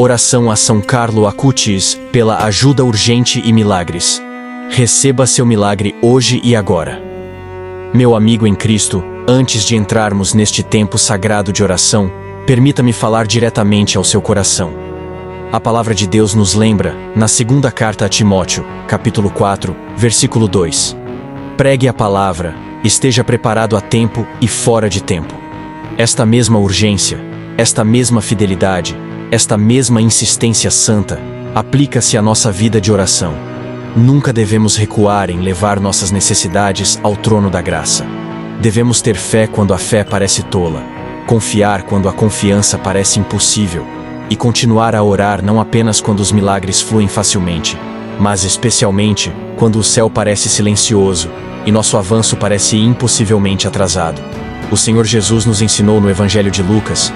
Oração a São Carlo Acutis, pela ajuda urgente e milagres. Receba seu milagre hoje e agora. Meu amigo em Cristo, antes de entrarmos neste tempo sagrado de oração, permita-me falar diretamente ao seu coração. A palavra de Deus nos lembra, na segunda carta a Timóteo, capítulo 4, versículo 2. Pregue a palavra, esteja preparado a tempo e fora de tempo. Esta mesma urgência, esta mesma fidelidade, esta mesma insistência santa, aplica-se à nossa vida de oração. Nunca devemos recuar em levar nossas necessidades ao trono da graça. Devemos ter fé quando a fé parece tola, confiar quando a confiança parece impossível, e continuar a orar não apenas quando os milagres fluem facilmente, mas especialmente quando o céu parece silencioso e nosso avanço parece impossivelmente atrasado. O Senhor Jesus nos ensinou no Evangelho de Lucas,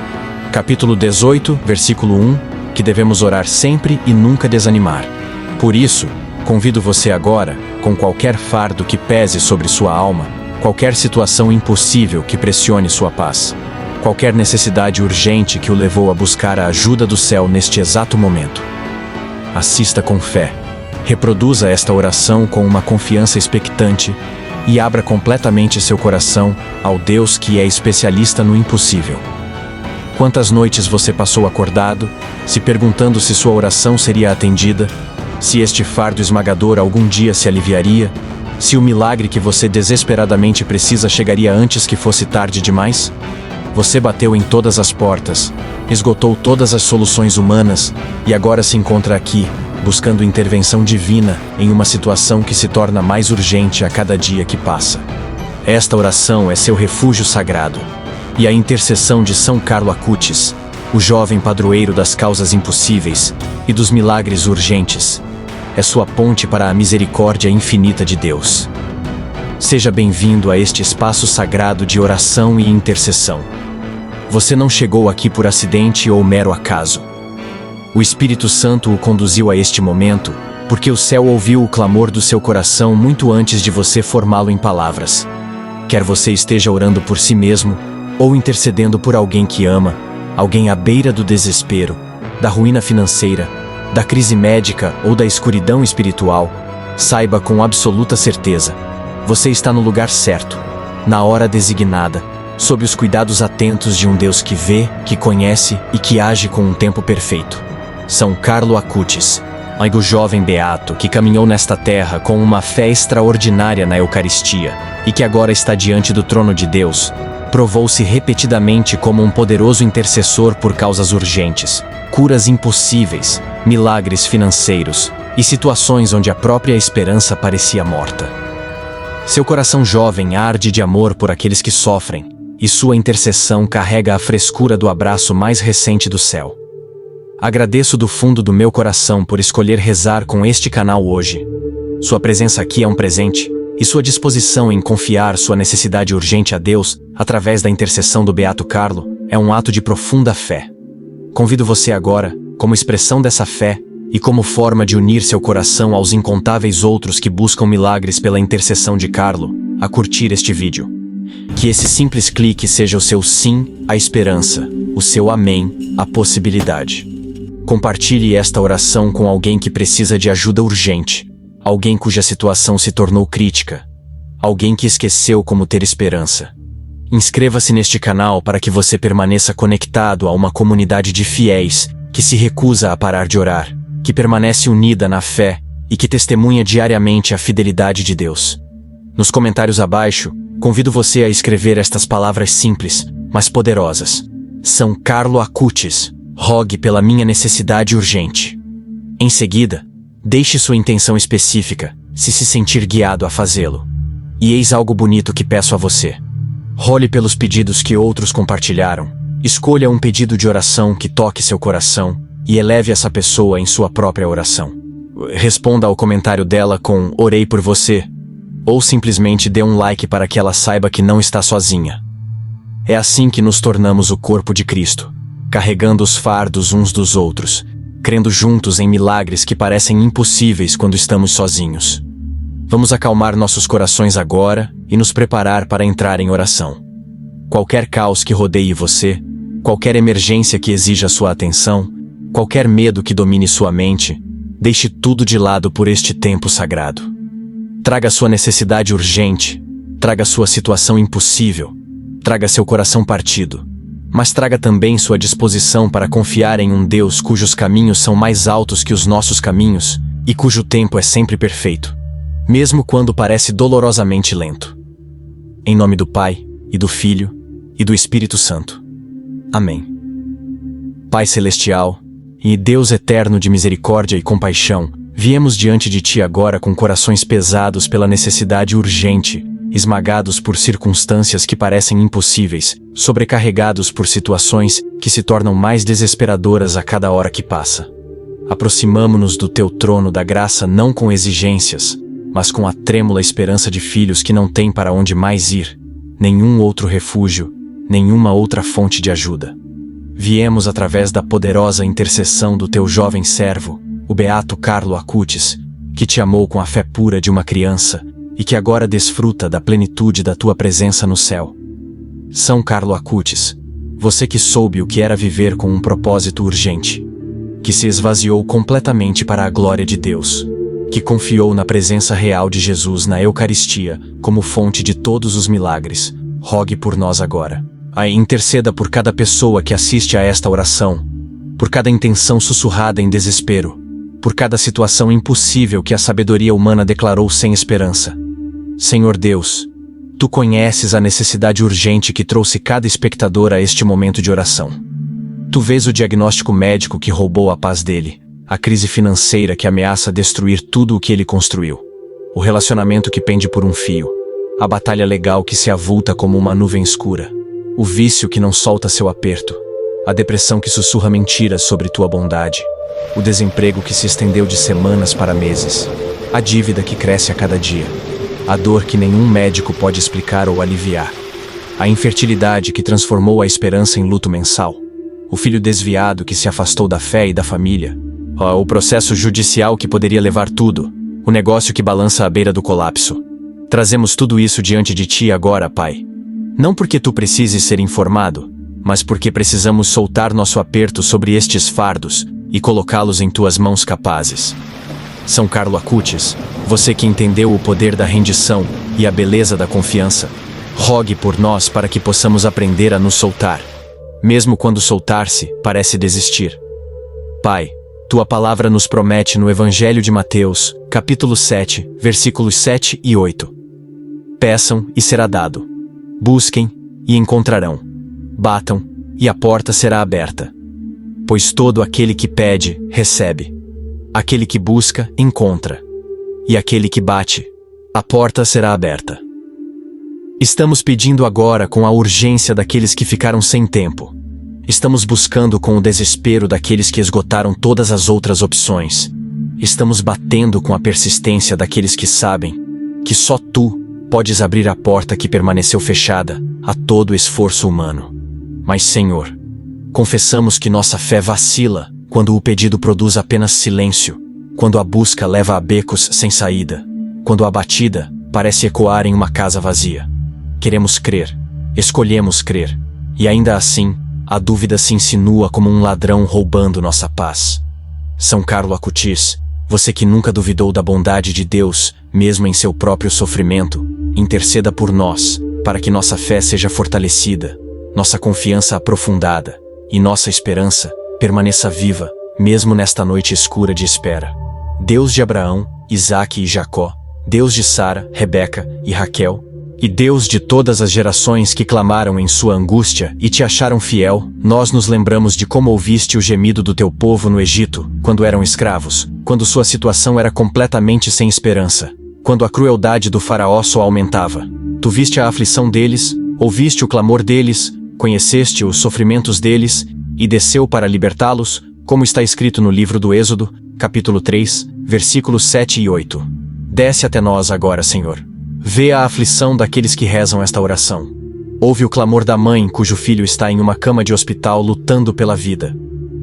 capítulo 18, versículo 1, que devemos orar sempre e nunca desanimar. Por isso, convido você agora, com qualquer fardo que pese sobre sua alma, qualquer situação impossível que pressione sua paz, qualquer necessidade urgente que o levou a buscar a ajuda do céu neste exato momento. Assista com fé, reproduza esta oração com uma confiança expectante e abra completamente seu coração ao Deus que é especialista no impossível. Quantas noites você passou acordado, se perguntando se sua oração seria atendida, se este fardo esmagador algum dia se aliviaria, se o milagre que você desesperadamente precisa chegaria antes que fosse tarde demais? Você bateu em todas as portas, esgotou todas as soluções humanas e agora se encontra aqui, buscando intervenção divina em uma situação que se torna mais urgente a cada dia que passa. Esta oração é seu refúgio sagrado. E a intercessão de São Carlo Acutis, o jovem padroeiro das causas impossíveis e dos milagres urgentes, é sua ponte para a misericórdia infinita de Deus. Seja bem-vindo a este espaço sagrado de oração e intercessão. Você não chegou aqui por acidente ou mero acaso. O Espírito Santo o conduziu a este momento, porque o céu ouviu o clamor do seu coração muito antes de você formá-lo em palavras. Quer você esteja orando por si mesmo, ou intercedendo por alguém que ama, alguém à beira do desespero, da ruína financeira, da crise médica ou da escuridão espiritual, saiba com absoluta certeza, você está no lugar certo, na hora designada, sob os cuidados atentos de um Deus que vê, que conhece e que age com um tempo perfeito. São Carlo Acutis, o jovem beato que caminhou nesta terra com uma fé extraordinária na Eucaristia e que agora está diante do trono de Deus, provou-se repetidamente como um poderoso intercessor por causas urgentes, curas impossíveis, milagres financeiros e situações onde a própria esperança parecia morta. Seu coração jovem arde de amor por aqueles que sofrem, e sua intercessão carrega a frescura do abraço mais recente do céu. Agradeço do fundo do meu coração por escolher rezar com este canal hoje. Sua presença aqui é um presente, e sua disposição em confiar sua necessidade urgente a Deus, através da intercessão do Beato Carlo, é um ato de profunda fé. Convido você agora, como expressão dessa fé, e como forma de unir seu coração aos incontáveis outros que buscam milagres pela intercessão de Carlo, a curtir este vídeo. Que esse simples clique seja o seu sim, a esperança, o seu amém, a possibilidade. Compartilhe esta oração com alguém que precisa de ajuda urgente, alguém cuja situação se tornou crítica, alguém que esqueceu como ter esperança. Inscreva-se neste canal para que você permaneça conectado a uma comunidade de fiéis que se recusa a parar de orar, que permanece unida na fé e que testemunha diariamente a fidelidade de Deus. Nos comentários abaixo, convido você a escrever estas palavras simples, mas poderosas. São Carlo Acutis, rogue pela minha necessidade urgente. Em seguida, deixe sua intenção específica, se sentir guiado a fazê-lo. E eis algo bonito que peço a você. Role pelos pedidos que outros compartilharam, escolha um pedido de oração que toque seu coração e eleve essa pessoa em sua própria oração. Responda ao comentário dela com "orei por você", ou simplesmente dê um like para que ela saiba que não está sozinha. É assim que nos tornamos o corpo de Cristo, carregando os fardos uns dos outros, crendo juntos em milagres que parecem impossíveis quando estamos sozinhos. Vamos acalmar nossos corações agora e nos preparar para entrar em oração. Qualquer caos que rodeie você, qualquer emergência que exija sua atenção, qualquer medo que domine sua mente, deixe tudo de lado por este tempo sagrado. Traga sua necessidade urgente, traga sua situação impossível, traga seu coração partido, mas traga também sua disposição para confiar em um Deus cujos caminhos são mais altos que os nossos caminhos e cujo tempo é sempre perfeito, mesmo quando parece dolorosamente lento. Em nome do Pai, e do Filho, e do Espírito Santo. Amém. Pai Celestial, e Deus eterno de misericórdia e compaixão, viemos diante de Ti agora com corações pesados pela necessidade urgente, esmagados por circunstâncias que parecem impossíveis, sobrecarregados por situações que se tornam mais desesperadoras a cada hora que passa. Aproximamo-nos do Teu trono da graça não com exigências, mas com a trêmula esperança de filhos que não têm para onde mais ir, nenhum outro refúgio, nenhuma outra fonte de ajuda. Viemos através da poderosa intercessão do Teu jovem servo, o beato Carlo Acutis, que Te amou com a fé pura de uma criança e que agora desfruta da plenitude da Tua presença no céu. São Carlo Acutis, você que soube o que era viver com um propósito urgente, que se esvaziou completamente para a glória de Deus, que confiou na presença real de Jesus na Eucaristia como fonte de todos os milagres, rogue por nós agora. Interceda por cada pessoa que assiste a esta oração, por cada intenção sussurrada em desespero, por cada situação impossível que a sabedoria humana declarou sem esperança. Senhor Deus, Tu conheces a necessidade urgente que trouxe cada espectador a este momento de oração. Tu vês o diagnóstico médico que roubou a paz dele, a crise financeira que ameaça destruir tudo o que ele construiu, o relacionamento que pende por um fio, a batalha legal que se avulta como uma nuvem escura, o vício que não solta seu aperto, a depressão que sussurra mentiras sobre Tua bondade, o desemprego que se estendeu de semanas para meses, a dívida que cresce a cada dia, a dor que nenhum médico pode explicar ou aliviar, a infertilidade que transformou a esperança em luto mensal, o filho desviado que se afastou da fé e da família, o processo judicial que poderia levar tudo, o negócio que balança à beira do colapso. Trazemos tudo isso diante de Ti agora, Pai. Não porque Tu precises ser informado, mas porque precisamos soltar nosso aperto sobre estes fardos e colocá-los em Tuas mãos capazes. São Carlo Acutis, você que entendeu o poder da rendição e a beleza da confiança, rogue por nós para que possamos aprender a nos soltar, mesmo quando soltar-se parece desistir. Pai, Tua palavra nos promete no Evangelho de Mateus, capítulo 7, versículos 7 e 8. Peçam e será dado. Busquem e encontrarão. Batam e a porta será aberta. Pois todo aquele que pede, recebe. Aquele que busca, encontra. E aquele que bate, a porta será aberta. Estamos pedindo agora com a urgência daqueles que ficaram sem tempo. Estamos buscando com o desespero daqueles que esgotaram todas as outras opções. Estamos batendo com a persistência daqueles que sabem que só Tu podes abrir a porta que permaneceu fechada a todo esforço humano. Mas, Senhor, confessamos que nossa fé vacila quando o pedido produz apenas silêncio, quando a busca leva a becos sem saída, quando a batida parece ecoar em uma casa vazia. Queremos crer, escolhemos crer, e ainda assim, a dúvida se insinua como um ladrão roubando nossa paz. São Carlo Acutis, você que nunca duvidou da bondade de Deus, mesmo em seu próprio sofrimento, interceda por nós, para que nossa fé seja fortalecida, nossa confiança aprofundada, e nossa esperança permaneça viva, mesmo nesta noite escura de espera. Deus de Abraão, Isaque e Jacó, Deus de Sara, Rebeca e Raquel, e Deus de todas as gerações que clamaram em sua angústia e Te acharam fiel, nós nos lembramos de como ouviste o gemido do Teu povo no Egito, quando eram escravos, quando sua situação era completamente sem esperança, quando a crueldade do faraó só aumentava. Tu viste a aflição deles, ouviste o clamor deles, conheceste os sofrimentos deles, e desceu para libertá-los, como está escrito no livro do Êxodo, capítulo 3, versículos 7 e 8. Desce até nós agora, Senhor. Vê a aflição daqueles que rezam esta oração. Ouve o clamor da mãe cujo filho está em uma cama de hospital lutando pela vida.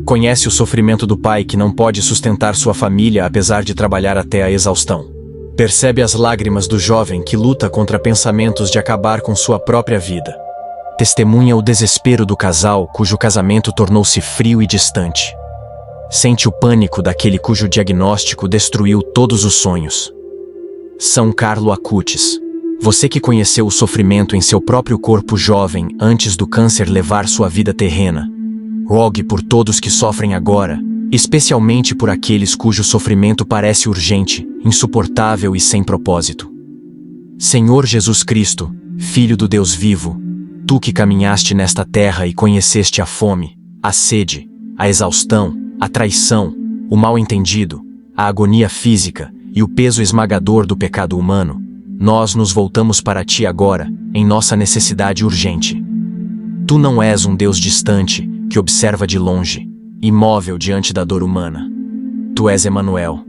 Conhece o sofrimento do pai que não pode sustentar sua família apesar de trabalhar até a exaustão. Percebe as lágrimas do jovem que luta contra pensamentos de acabar com sua própria vida. Testemunha o desespero do casal cujo casamento tornou-se frio e distante. Sente o pânico daquele cujo diagnóstico destruiu todos os sonhos. São Carlo Acutis, você que conheceu o sofrimento em seu próprio corpo jovem antes do câncer levar sua vida terrena, rogue por todos que sofrem agora, especialmente por aqueles cujo sofrimento parece urgente, insuportável e sem propósito. Senhor Jesus Cristo, Filho do Deus vivo, tu que caminhaste nesta terra e conheceste a fome, a sede, a exaustão, a traição, o mal-entendido, a agonia física e o peso esmagador do pecado humano, nós nos voltamos para ti agora, em nossa necessidade urgente. Tu não és um Deus distante, que observa de longe, imóvel diante da dor humana. Tu és Emanuel,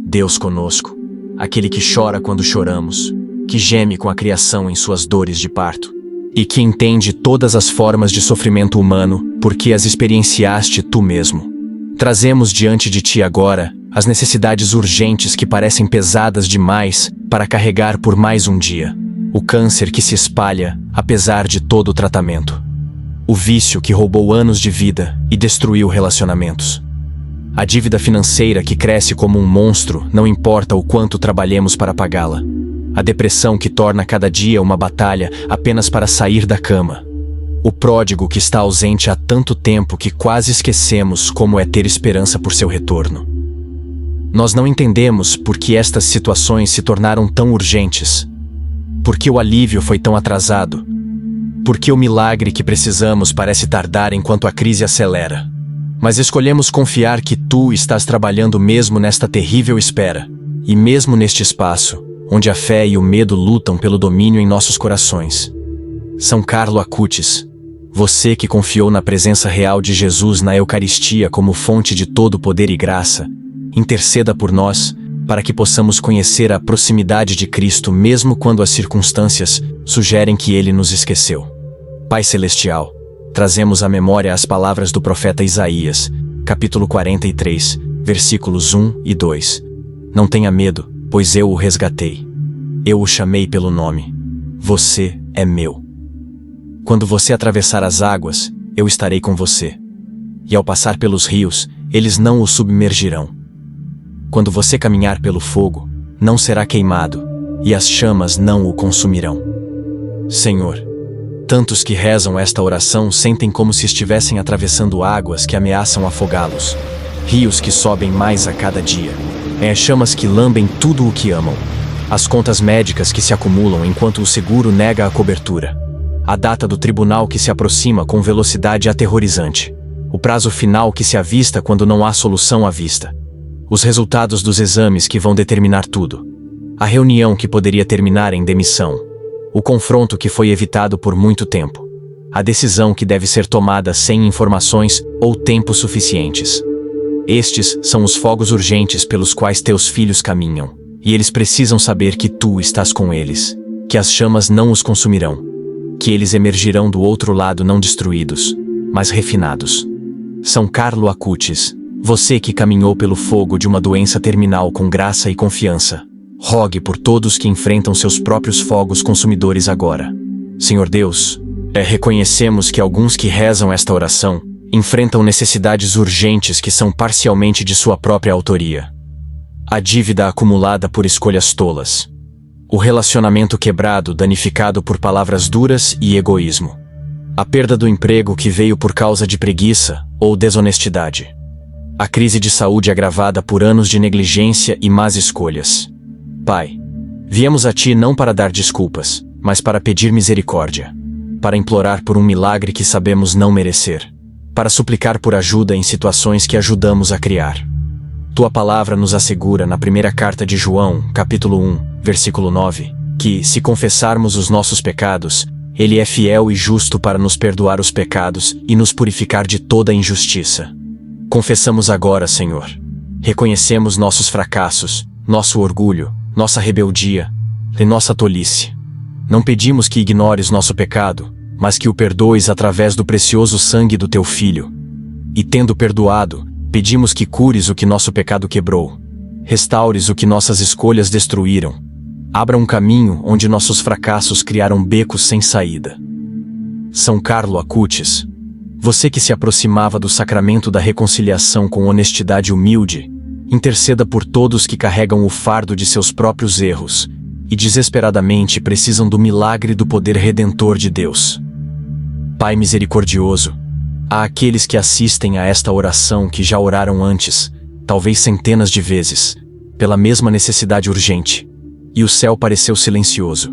Deus conosco, aquele que chora quando choramos, que geme com a criação em suas dores de parto, e que entende todas as formas de sofrimento humano, porque as experienciaste tu mesmo. Trazemos diante de ti agora as necessidades urgentes que parecem pesadas demais para carregar por mais um dia. O câncer que se espalha, apesar de todo o tratamento. O vício que roubou anos de vida e destruiu relacionamentos. A dívida financeira que cresce como um monstro, não importa o quanto trabalhemos para pagá-la. A depressão que torna cada dia uma batalha apenas para sair da cama. O pródigo que está ausente há tanto tempo que quase esquecemos como é ter esperança por seu retorno. Nós não entendemos por que estas situações se tornaram tão urgentes. Por que o alívio foi tão atrasado? Por que o milagre que precisamos parece tardar enquanto a crise acelera? Mas escolhemos confiar que tu estás trabalhando mesmo nesta terrível espera, e mesmo neste espaço, onde a fé e o medo lutam pelo domínio em nossos corações. São Carlo Acutis, você que confiou na presença real de Jesus na Eucaristia como fonte de todo poder e graça, interceda por nós, para que possamos conhecer a proximidade de Cristo mesmo quando as circunstâncias sugerem que Ele nos esqueceu. Pai Celestial, trazemos à memória as palavras do profeta Isaías, capítulo 43, versículos 1 e 2. Não tenha medo, pois eu o resgatei. Eu o chamei pelo nome. Você é meu. Quando você atravessar as águas, eu estarei com você. E ao passar pelos rios, eles não o submergirão. Quando você caminhar pelo fogo, não será queimado, e as chamas não o consumirão. Senhor, tantos que rezam esta oração sentem como se estivessem atravessando águas que ameaçam afogá-los, rios que sobem mais a cada dia, chamas que lambem tudo o que amam, as contas médicas que se acumulam enquanto o seguro nega a cobertura, a data do tribunal que se aproxima com velocidade aterrorizante, o prazo final que se avista quando não há solução à vista, os resultados dos exames que vão determinar tudo, a reunião que poderia terminar em demissão, o confronto que foi evitado por muito tempo, a decisão que deve ser tomada sem informações ou tempo suficientes. Estes são os fogos urgentes pelos quais teus filhos caminham, e eles precisam saber que tu estás com eles, que as chamas não os consumirão, que eles emergirão do outro lado não destruídos, mas refinados. São Carlo Acutis, você que caminhou pelo fogo de uma doença terminal com graça e confiança, rogue por todos que enfrentam seus próprios fogos consumidores agora. Senhor Deus, reconhecemos que alguns que rezam esta oração enfrentam necessidades urgentes que são parcialmente de sua própria autoria. A dívida acumulada por escolhas tolas. O relacionamento quebrado, danificado por palavras duras e egoísmo. A perda do emprego que veio por causa de preguiça ou desonestidade. A crise de saúde agravada por anos de negligência e más escolhas. Pai, viemos a Ti não para dar desculpas, mas para pedir misericórdia. Para implorar por um milagre que sabemos não merecer. Para suplicar por ajuda em situações que ajudamos a criar. Tua palavra nos assegura na primeira carta de João, capítulo 1, versículo 9, que, se confessarmos os nossos pecados, Ele é fiel e justo para nos perdoar os pecados e nos purificar de toda injustiça. Confessamos agora, Senhor. Reconhecemos nossos fracassos, nosso orgulho, nossa rebeldia e nossa tolice. Não pedimos que ignores nosso pecado, mas que o perdoes através do precioso sangue do Teu Filho. E tendo perdoado, pedimos que cures o que nosso pecado quebrou, restaures o que nossas escolhas destruíram, abra um caminho onde nossos fracassos criaram becos sem saída. São Carlo Acutis, Você que se aproximava do sacramento da reconciliação com honestidade humilde, interceda por todos que carregam o fardo de seus próprios erros e desesperadamente precisam do milagre do poder redentor de Deus. Pai misericordioso, há aqueles que assistem a esta oração que já oraram antes, talvez centenas de vezes, pela mesma necessidade urgente, e o céu pareceu silencioso.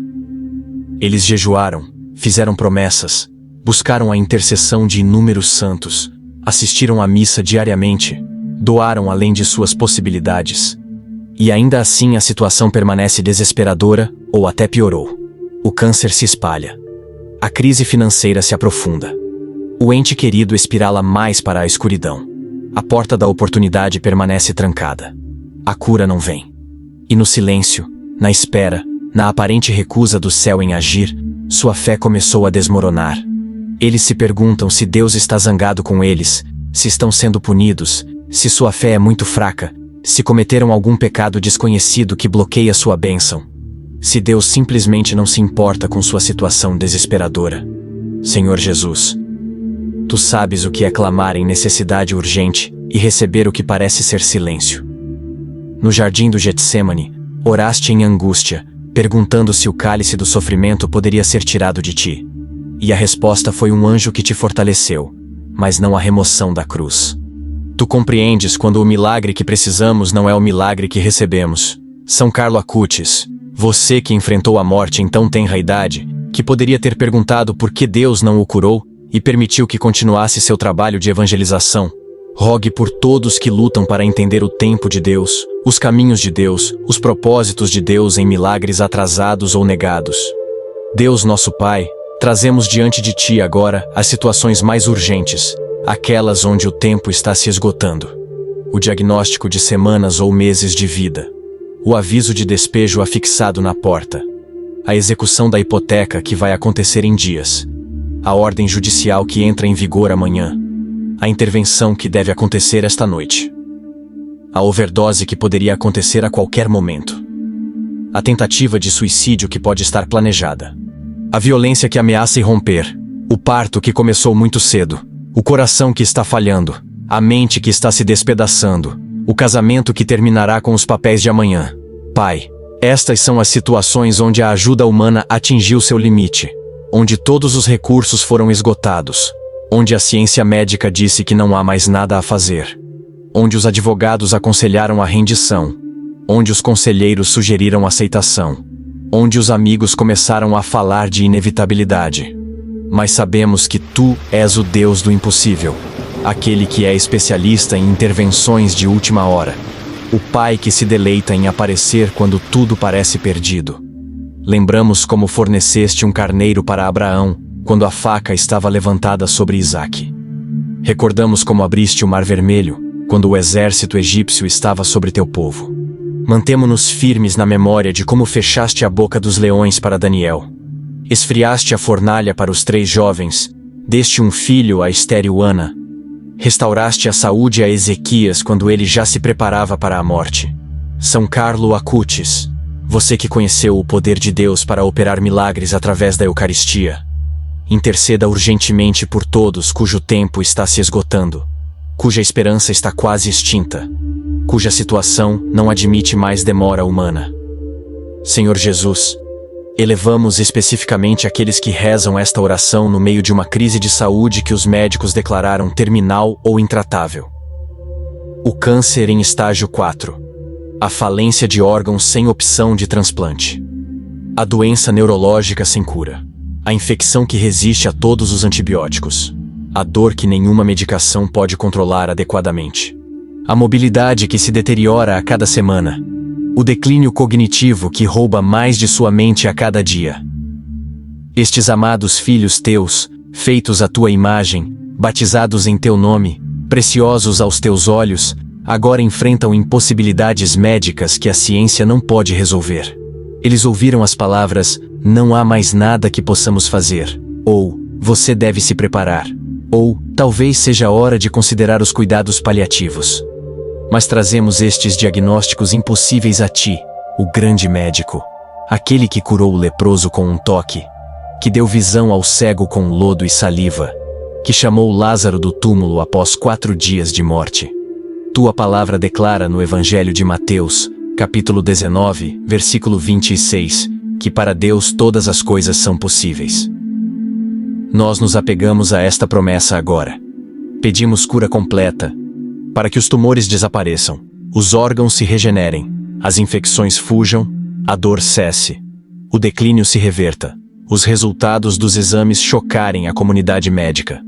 Eles jejuaram, fizeram promessas, buscaram a intercessão de inúmeros santos, assistiram à missa diariamente, doaram além de suas possibilidades. E ainda assim a situação permanece desesperadora ou até piorou. O câncer se espalha. A crise financeira se aprofunda. O ente querido espirala mais para a escuridão. A porta da oportunidade permanece trancada. A cura não vem. E no silêncio, na espera, na aparente recusa do céu em agir, sua fé começou a desmoronar. Eles se perguntam se Deus está zangado com eles, se estão sendo punidos, se sua fé é muito fraca, se cometeram algum pecado desconhecido que bloqueia sua bênção. Se Deus simplesmente não se importa com sua situação desesperadora. Senhor Jesus, Tu sabes o que é clamar em necessidade urgente e receber o que parece ser silêncio. No jardim do Getsêmani, oraste em angústia, perguntando se o cálice do sofrimento poderia ser tirado de ti. E a resposta foi um anjo que te fortaleceu, mas não a remoção da cruz. Tu compreendes quando o milagre que precisamos não é o milagre que recebemos. São Carlo Acutis, você que enfrentou a morte em tão tenra idade, que poderia ter perguntado por que Deus não o curou e permitiu que continuasse seu trabalho de evangelização. Rogue por todos que lutam para entender o tempo de Deus, os caminhos de Deus, os propósitos de Deus em milagres atrasados ou negados. Deus nosso Pai, trazemos diante de Ti agora as situações mais urgentes, aquelas onde o tempo está se esgotando. O diagnóstico de semanas ou meses de vida. O aviso de despejo afixado na porta. A execução da hipoteca que vai acontecer em dias. A ordem judicial que entra em vigor amanhã. A intervenção que deve acontecer esta noite. A overdose que poderia acontecer a qualquer momento. A tentativa de suicídio que pode estar planejada. A violência que ameaça irromper. O parto que começou muito cedo. O coração que está falhando. A mente que está se despedaçando. O casamento que terminará com os papéis de amanhã. Pai, estas são as situações onde a ajuda humana atingiu seu limite. Onde todos os recursos foram esgotados. Onde a ciência médica disse que não há mais nada a fazer. Onde os advogados aconselharam a rendição. Onde os conselheiros sugeriram aceitação. Onde os amigos começaram a falar de inevitabilidade. Mas sabemos que Tu és o Deus do impossível. Aquele que é especialista em intervenções de última hora. O Pai que se deleita em aparecer quando tudo parece perdido. Lembramos como forneceste um carneiro para Abraão, quando a faca estava levantada sobre Isaque. Recordamos como abriste o Mar Vermelho, quando o exército egípcio estava sobre teu povo. Mantemo-nos firmes na memória de como fechaste a boca dos leões para Daniel. Esfriaste a fornalha para os 3 jovens, deste um filho a estéril Ana. Restauraste a saúde a Ezequias quando ele já se preparava para a morte. São Carlo Acutis, você que conheceu o poder de Deus para operar milagres através da Eucaristia. Interceda urgentemente por todos cujo tempo está se esgotando, cuja esperança está quase extinta, cuja situação não admite mais demora humana. Senhor Jesus, elevamos especificamente aqueles que rezam esta oração no meio de uma crise de saúde que os médicos declararam terminal ou intratável. O câncer em estágio 4. A falência de órgãos sem opção de transplante. A doença neurológica sem cura. A infecção que resiste a todos os antibióticos. A dor que nenhuma medicação pode controlar adequadamente. A mobilidade que se deteriora a cada semana. O declínio cognitivo que rouba mais de sua mente a cada dia. Estes amados filhos teus, feitos à tua imagem, batizados em teu nome, preciosos aos teus olhos, agora enfrentam impossibilidades médicas que a ciência não pode resolver. Eles ouviram as palavras, não há mais nada que possamos fazer, ou, você deve se preparar, ou, talvez seja hora de considerar os cuidados paliativos. Mas trazemos estes diagnósticos impossíveis a Ti, o grande médico, aquele que curou o leproso com um toque, que deu visão ao cego com lodo e saliva, que chamou Lázaro do túmulo após 4 dias de morte. Tua palavra declara no Evangelho de Mateus, capítulo 19, versículo 26, que para Deus todas as coisas são possíveis. Nós nos apegamos a esta promessa agora. Pedimos cura completa, para que os tumores desapareçam, os órgãos se regenerem, as infecções fujam, a dor cesse, o declínio se reverta, os resultados dos exames chocarem a comunidade médica.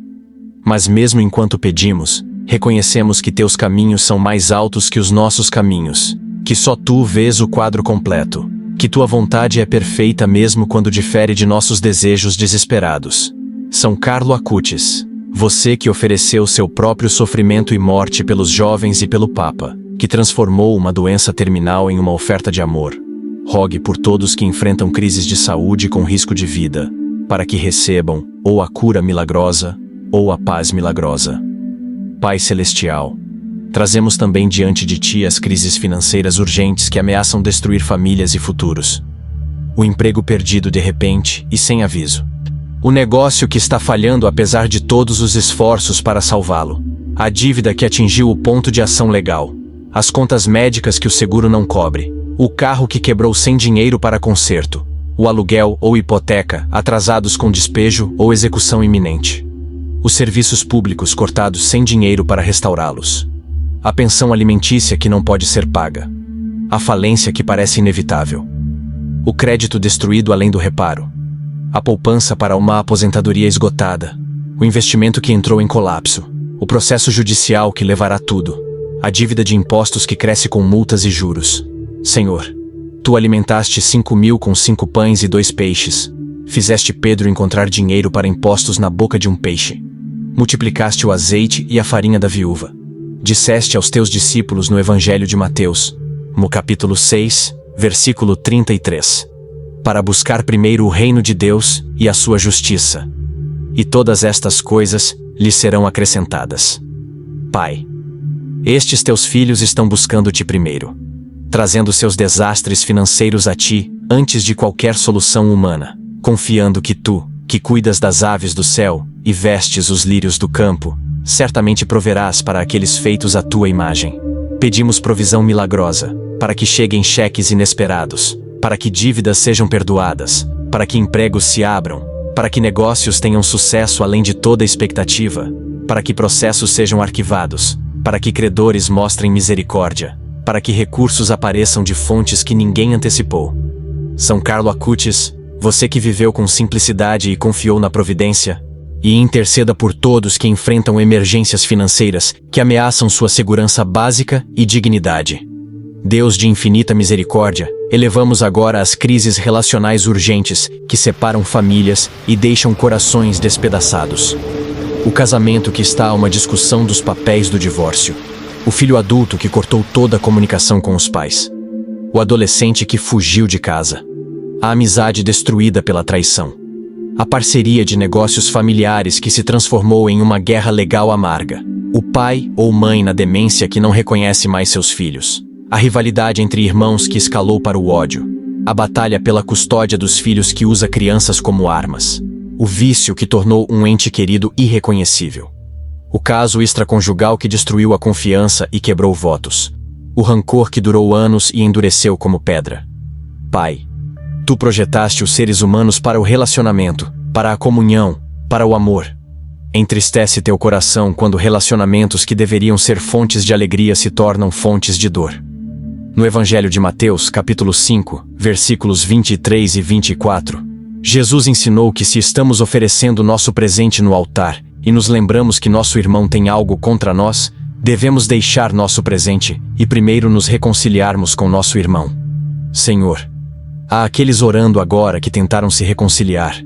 Mas mesmo enquanto pedimos, reconhecemos que teus caminhos são mais altos que os nossos caminhos, que só tu vês o quadro completo, que tua vontade é perfeita mesmo quando difere de nossos desejos desesperados. São Carlo Acutis, você que ofereceu seu próprio sofrimento e morte pelos jovens e pelo Papa, que transformou uma doença terminal em uma oferta de amor. Rogue por todos que enfrentam crises de saúde com risco de vida, para que recebam ou a cura milagrosa ou a paz milagrosa. Pai Celestial, trazemos também diante de Ti as crises financeiras urgentes que ameaçam destruir famílias e futuros. O emprego perdido de repente e sem aviso. O negócio que está falhando apesar de todos os esforços para salvá-lo. A dívida que atingiu o ponto de ação legal. As contas médicas que o seguro não cobre. O carro que quebrou sem dinheiro para conserto. O aluguel ou hipoteca atrasados com despejo ou execução iminente. Os serviços públicos cortados sem dinheiro para restaurá-los. A pensão alimentícia que não pode ser paga. A falência que parece inevitável. O crédito destruído além do reparo. A poupança para uma aposentadoria esgotada. O investimento que entrou em colapso. O processo judicial que levará tudo. A dívida de impostos que cresce com multas e juros. Senhor, Tu alimentaste 5.000 com 5 pães e 2 peixes. Fizeste Pedro encontrar dinheiro para impostos na boca de um peixe. Multiplicaste o azeite e a farinha da viúva. Disseste aos Teus discípulos no Evangelho de Mateus, no capítulo 6, versículo 33. Para buscar primeiro o reino de Deus e a sua justiça. E todas estas coisas lhes serão acrescentadas. Pai, estes Teus filhos estão buscando-Te primeiro, trazendo seus desastres financeiros a Ti antes de qualquer solução humana, confiando que Tu, que cuidas das aves do céu e vestes os lírios do campo, certamente proverás para aqueles feitos à Tua imagem. Pedimos provisão milagrosa, para que cheguem cheques inesperados, para que dívidas sejam perdoadas, para que empregos se abram, para que negócios tenham sucesso além de toda expectativa, para que processos sejam arquivados, para que credores mostrem misericórdia, para que recursos apareçam de fontes que ninguém antecipou. São Carlo Acutis, você que viveu com simplicidade e confiou na providência, e interceda por todos que enfrentam emergências financeiras que ameaçam sua segurança básica e dignidade. Deus de infinita misericórdia, elevamos agora as crises relacionais urgentes que separam famílias e deixam corações despedaçados. O casamento que está a uma discussão dos papéis do divórcio. O filho adulto que cortou toda a comunicação com os pais. O adolescente que fugiu de casa. A amizade destruída pela traição. A parceria de negócios familiares que se transformou em uma guerra legal amarga. O pai ou mãe na demência que não reconhece mais seus filhos. A rivalidade entre irmãos que escalou para o ódio. A batalha pela custódia dos filhos que usa crianças como armas. O vício que tornou um ente querido irreconhecível. O caso extraconjugal que destruiu a confiança e quebrou votos. O rancor que durou anos e endureceu como pedra. Pai, Tu projetaste os seres humanos para o relacionamento, para a comunhão, para o amor. Entristece Teu coração quando relacionamentos que deveriam ser fontes de alegria se tornam fontes de dor. No Evangelho de Mateus, capítulo 5, versículos 23 e 24, Jesus ensinou que se estamos oferecendo nosso presente no altar e nos lembramos que nosso irmão tem algo contra nós, devemos deixar nosso presente e primeiro nos reconciliarmos com nosso irmão. Senhor, há aqueles orando agora que tentaram se reconciliar,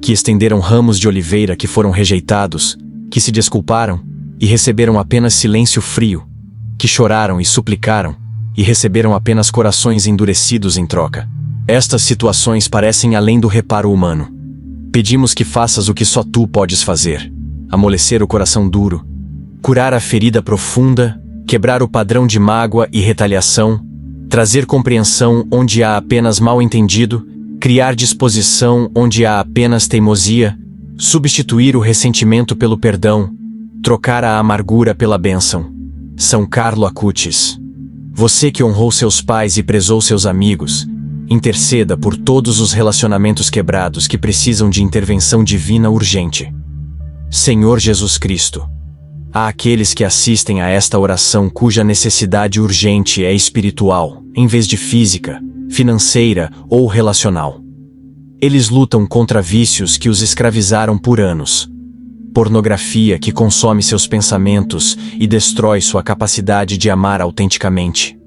que estenderam ramos de oliveira que foram rejeitados, que se desculparam e receberam apenas silêncio frio, que choraram e suplicaram e receberam apenas corações endurecidos em troca. Estas situações parecem além do reparo humano. Pedimos que faças o que só Tu podes fazer: amolecer o coração duro, curar a ferida profunda, quebrar o padrão de mágoa e retaliação, trazer compreensão onde há apenas mal-entendido, criar disposição onde há apenas teimosia, substituir o ressentimento pelo perdão, trocar a amargura pela bênção. São Carlo Acutis. Você que honrou seus pais e prezou seus amigos, interceda por todos os relacionamentos quebrados que precisam de intervenção divina urgente. Senhor Jesus Cristo, há aqueles que assistem a esta oração cuja necessidade urgente é espiritual, em vez de física, financeira ou relacional. Eles lutam contra vícios que os escravizaram por anos. Pornografia que consome seus pensamentos e destrói sua capacidade de amar autenticamente.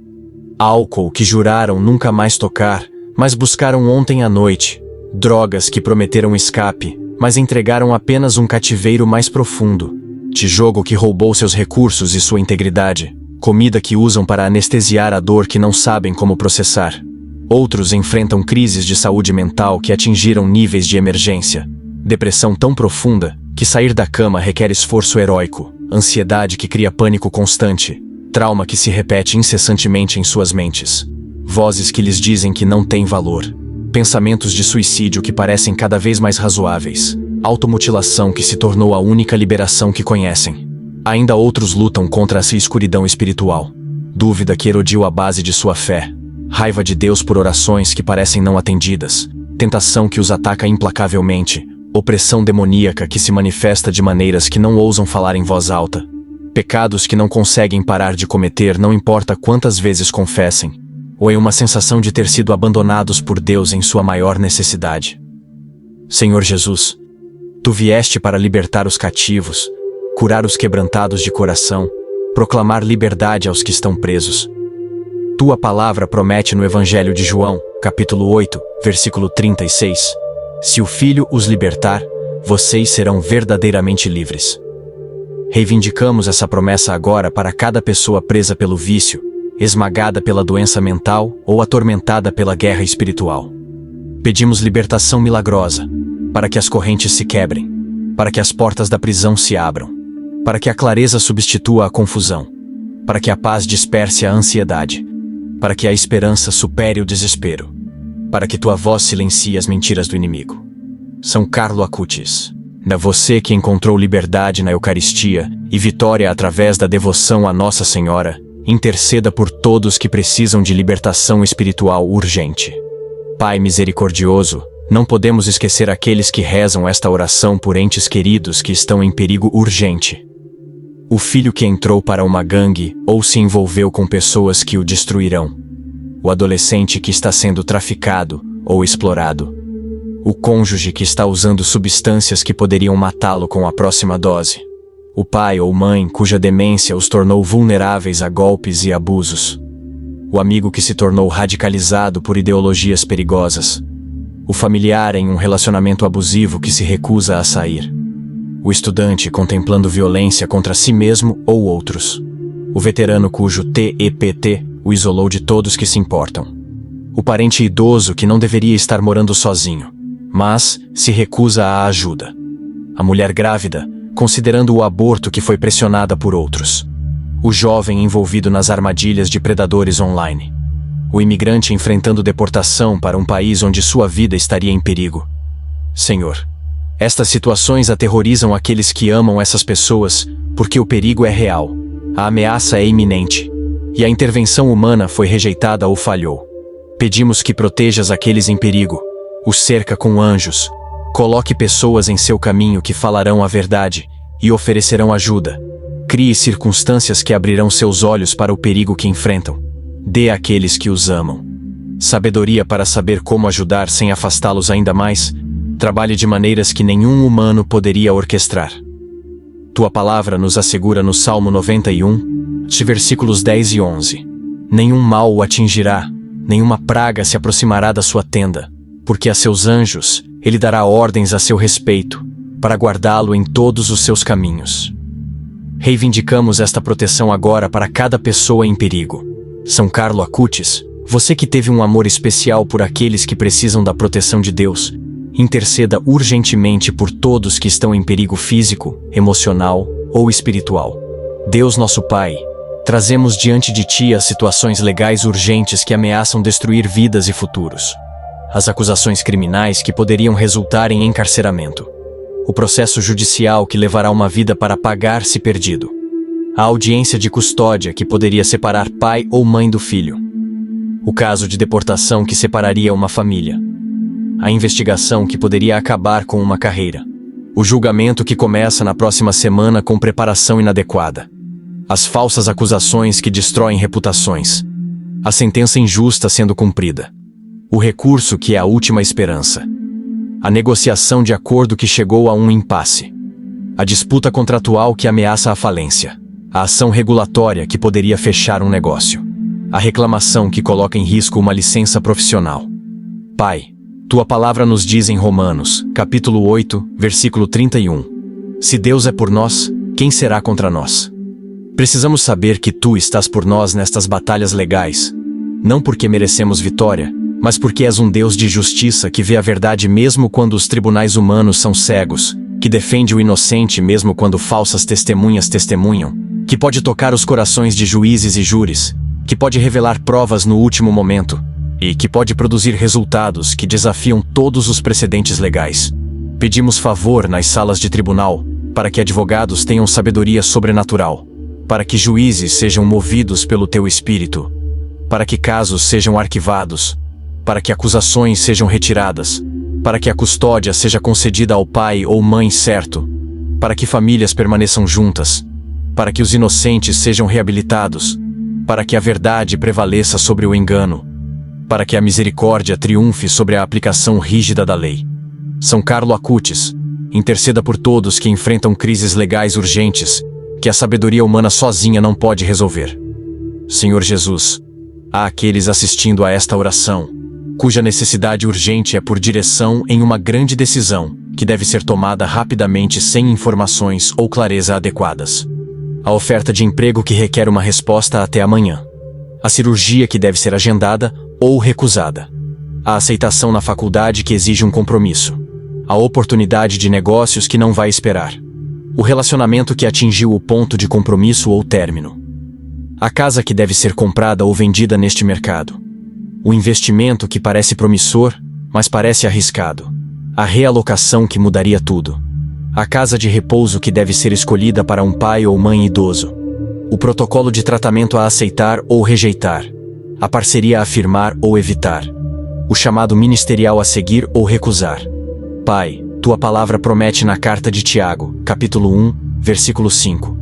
Álcool que juraram nunca mais tocar, mas buscaram ontem à noite. Drogas que prometeram escape, mas entregaram apenas um cativeiro mais profundo. Tijolo que roubou seus recursos e sua integridade. Comida que usam para anestesiar a dor que não sabem como processar. Outros enfrentam crises de saúde mental que atingiram níveis de emergência. Depressão tão profunda que sair da cama requer esforço heróico. Ansiedade que cria pânico constante. Trauma que se repete incessantemente em suas mentes. Vozes que lhes dizem que não têm valor. Pensamentos de suicídio que parecem cada vez mais razoáveis. Automutilação que se tornou a única liberação que conhecem. Ainda outros lutam contra essa escuridão espiritual. Dúvida que erodiu a base de sua fé. Raiva de Deus por orações que parecem não atendidas. Tentação que os ataca implacavelmente. Opressão demoníaca que se manifesta de maneiras que não ousam falar em voz alta. Pecados que não conseguem parar de cometer não importa quantas vezes confessem. Ou em uma sensação de ter sido abandonados por Deus em sua maior necessidade. Senhor Jesus, Tu vieste para libertar os cativos, curar os quebrantados de coração, proclamar liberdade aos que estão presos. Tua palavra promete no Evangelho de João, capítulo 8, versículo 36, se o Filho os libertar, vocês serão verdadeiramente livres. Reivindicamos essa promessa agora para cada pessoa presa pelo vício, esmagada pela doença mental ou atormentada pela guerra espiritual. Pedimos libertação milagrosa, para que as correntes se quebrem, para que as portas da prisão se abram, para que a clareza substitua a confusão, para que a paz disperse a ansiedade, para que a esperança supere o desespero, para que tua voz silencie as mentiras do inimigo. São Carlo Acutis, é você que encontrou liberdade na Eucaristia e vitória através da devoção a Nossa Senhora. Interceda por todos que precisam de libertação espiritual urgente. Pai misericordioso, não podemos esquecer aqueles que rezam esta oração por entes queridos que estão em perigo urgente. O filho que entrou para uma gangue ou se envolveu com pessoas que o destruirão. O adolescente que está sendo traficado ou explorado. O cônjuge que está usando substâncias que poderiam matá-lo com a próxima dose. O pai ou mãe cuja demência os tornou vulneráveis a golpes e abusos. O amigo que se tornou radicalizado por ideologias perigosas. O familiar em um relacionamento abusivo que se recusa a sair. O estudante contemplando violência contra si mesmo ou outros. O veterano cujo TEPT o isolou de todos que se importam. O parente idoso que não deveria estar morando sozinho, mas se recusa à ajuda. A mulher grávida, considerando o aborto que foi pressionada por outros. O jovem envolvido nas armadilhas de predadores online. O imigrante enfrentando deportação para um país onde sua vida estaria em perigo. Senhor, estas situações aterrorizam aqueles que amam essas pessoas, porque o perigo é real, a ameaça é iminente, e a intervenção humana foi rejeitada ou falhou. Pedimos que protejas aqueles em perigo, os cerca com anjos, coloque pessoas em seu caminho que falarão a verdade e oferecerão ajuda. Crie circunstâncias que abrirão seus olhos para o perigo que enfrentam. Dê àqueles que os amam sabedoria para saber como ajudar sem afastá-los ainda mais. Trabalhe de maneiras que nenhum humano poderia orquestrar. Tua palavra nos assegura no Salmo 91, versículos 10 e 11. Nenhum mal o atingirá, nenhuma praga se aproximará da sua tenda, porque a seus anjos ele dará ordens a seu respeito, para guardá-lo em todos os seus caminhos. Reivindicamos esta proteção agora para cada pessoa em perigo. São Carlo Acutis, você que teve um amor especial por aqueles que precisam da proteção de Deus, interceda urgentemente por todos que estão em perigo físico, emocional ou espiritual. Deus nosso Pai, trazemos diante de Ti as situações legais urgentes que ameaçam destruir vidas e futuros. As acusações criminais que poderiam resultar em encarceramento. O processo judicial que levará uma vida para pagar se perdido. A audiência de custódia que poderia separar pai ou mãe do filho. O caso de deportação que separaria uma família. A investigação que poderia acabar com uma carreira. O julgamento que começa na próxima semana com preparação inadequada. As falsas acusações que destroem reputações. A sentença injusta sendo cumprida. O recurso que é a última esperança. A negociação de acordo que chegou a um impasse. A disputa contratual que ameaça a falência. A ação regulatória que poderia fechar um negócio. A reclamação que coloca em risco uma licença profissional. Pai, tua palavra nos diz em Romanos, capítulo 8, versículo 31. Se Deus é por nós, quem será contra nós? Precisamos saber que tu estás por nós nestas batalhas legais. Não porque merecemos vitória, mas porque és um Deus de justiça que vê a verdade mesmo quando os tribunais humanos são cegos, que defende o inocente mesmo quando falsas testemunhas testemunham, que pode tocar os corações de juízes e júris, que pode revelar provas no último momento, e que pode produzir resultados que desafiam todos os precedentes legais. Pedimos favor nas salas de tribunal, para que advogados tenham sabedoria sobrenatural, para que juízes sejam movidos pelo teu espírito, para que casos sejam arquivados, para que acusações sejam retiradas, para que a custódia seja concedida ao pai ou mãe certo, para que famílias permaneçam juntas, para que os inocentes sejam reabilitados, para que a verdade prevaleça sobre o engano, para que a misericórdia triunfe sobre a aplicação rígida da lei. São Carlo Acutis, interceda por todos que enfrentam crises legais urgentes, que a sabedoria humana sozinha não pode resolver. Senhor Jesus, há aqueles assistindo a esta oração, cuja necessidade urgente é por direção em uma grande decisão, que deve ser tomada rapidamente sem informações ou clareza adequadas. A oferta de emprego que requer uma resposta até amanhã. A cirurgia que deve ser agendada ou recusada. A aceitação na faculdade que exige um compromisso. A oportunidade de negócios que não vai esperar. O relacionamento que atingiu o ponto de compromisso ou término. A casa que deve ser comprada ou vendida neste mercado. O investimento que parece promissor, mas parece arriscado. A realocação que mudaria tudo. A casa de repouso que deve ser escolhida para um pai ou mãe idoso. O protocolo de tratamento a aceitar ou rejeitar. A parceria a firmar ou evitar. O chamado ministerial a seguir ou recusar. Pai, tua palavra promete na carta de Tiago, capítulo 1, versículo 5.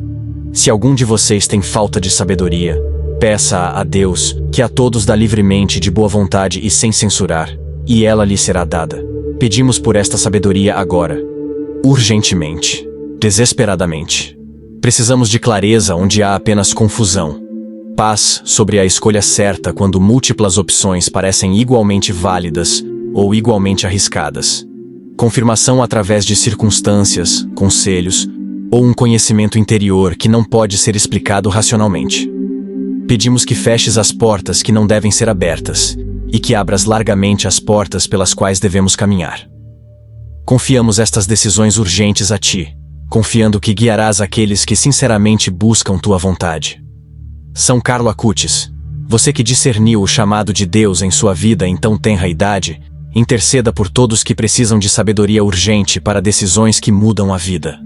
Se algum de vocês tem falta de sabedoria, peça-a a Deus, que a todos dá livremente de boa vontade e sem censurar, e ela lhe será dada. Pedimos por esta sabedoria agora. Urgentemente. Desesperadamente. Precisamos de clareza onde há apenas confusão. Paz sobre a escolha certa quando múltiplas opções parecem igualmente válidas ou igualmente arriscadas. Confirmação através de circunstâncias, conselhos ou um conhecimento interior que não pode ser explicado racionalmente. Pedimos que feches as portas que não devem ser abertas e que abras largamente as portas pelas quais devemos caminhar. Confiamos estas decisões urgentes a ti, confiando que guiarás aqueles que sinceramente buscam tua vontade. São Carlo Acutis, você que discerniu o chamado de Deus em sua vida em tão tenra idade, interceda por todos que precisam de sabedoria urgente para decisões que mudam a vida.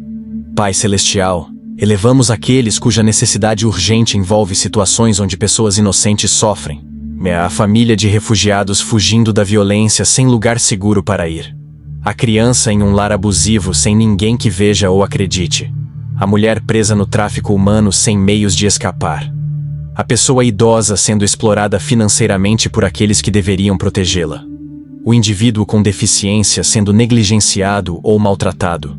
Pai Celestial, elevamos aqueles cuja necessidade urgente envolve situações onde pessoas inocentes sofrem. A família de refugiados fugindo da violência sem lugar seguro para ir. A criança em um lar abusivo sem ninguém que veja ou acredite. A mulher presa no tráfico humano sem meios de escapar. A pessoa idosa sendo explorada financeiramente por aqueles que deveriam protegê-la. O indivíduo com deficiência sendo negligenciado ou maltratado.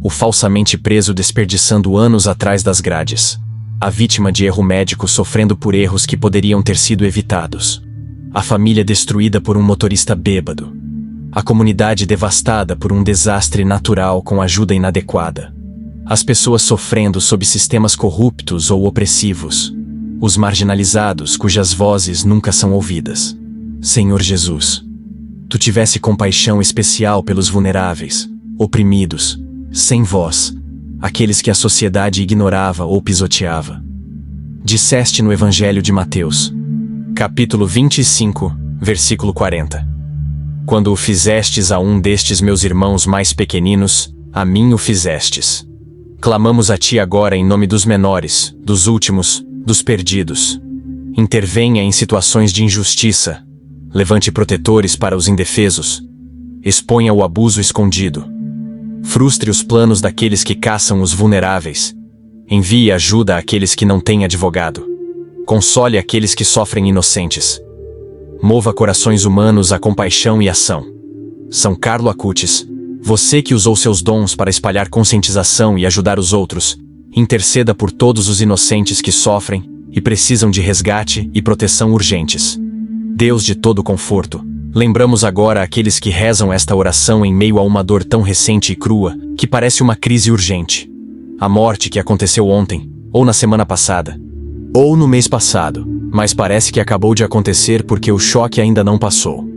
O falsamente preso desperdiçando anos atrás das grades. A vítima de erro médico sofrendo por erros que poderiam ter sido evitados. A família destruída por um motorista bêbado. A comunidade devastada por um desastre natural com ajuda inadequada. As pessoas sofrendo sob sistemas corruptos ou opressivos. Os marginalizados cujas vozes nunca são ouvidas. Senhor Jesus, tu tivesse compaixão especial pelos vulneráveis, oprimidos, sem voz, aqueles que a sociedade ignorava ou pisoteava. Disseste no Evangelho de Mateus, capítulo 25, versículo 40. Quando o fizestes a um destes meus irmãos mais pequeninos, a mim o fizestes. Clamamos a ti agora em nome dos menores, dos últimos, dos perdidos. Intervenha em situações de injustiça. Levante protetores para os indefesos. Exponha o abuso escondido. Frustre os planos daqueles que caçam os vulneráveis. Envie ajuda àqueles que não têm advogado. Console aqueles que sofrem inocentes. Mova corações humanos à compaixão e ação. São Carlo Acutis, você que usou seus dons para espalhar conscientização e ajudar os outros, interceda por todos os inocentes que sofrem e precisam de resgate e proteção urgentes. Deus de todo conforto, lembramos agora aqueles que rezam esta oração em meio a uma dor tão recente e crua, que parece uma crise urgente. A morte que aconteceu ontem, ou na semana passada, ou no mês passado, mas parece que acabou de acontecer porque o choque ainda não passou.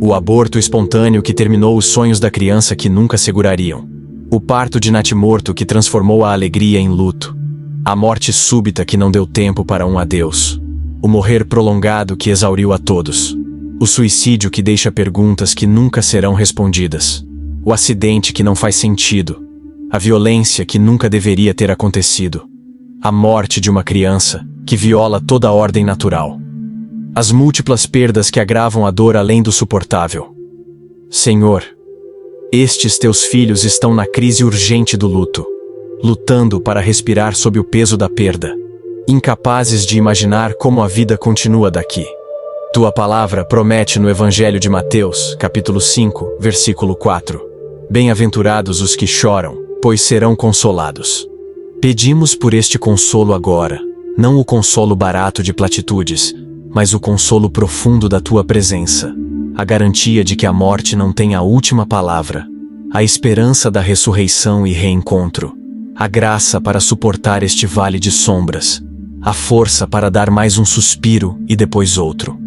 O aborto espontâneo que terminou os sonhos da criança que nunca segurariam. O parto de natimorto que transformou a alegria em luto. A morte súbita que não deu tempo para um adeus. O morrer prolongado que exauriu a todos. O suicídio que deixa perguntas que nunca serão respondidas. O acidente que não faz sentido. A violência que nunca deveria ter acontecido. A morte de uma criança que viola toda a ordem natural. As múltiplas perdas que agravam a dor além do suportável. Senhor, estes teus filhos estão na crise urgente do luto, lutando para respirar sob o peso da perda, incapazes de imaginar como a vida continua daqui. Tua palavra promete no Evangelho de Mateus, capítulo 5, versículo 4. Bem-aventurados os que choram, pois serão consolados. Pedimos por este consolo agora, não o consolo barato de platitudes, mas o consolo profundo da tua presença, a garantia de que a morte não tem a última palavra, a esperança da ressurreição e reencontro, a graça para suportar este vale de sombras, a força para dar mais um suspiro e depois outro.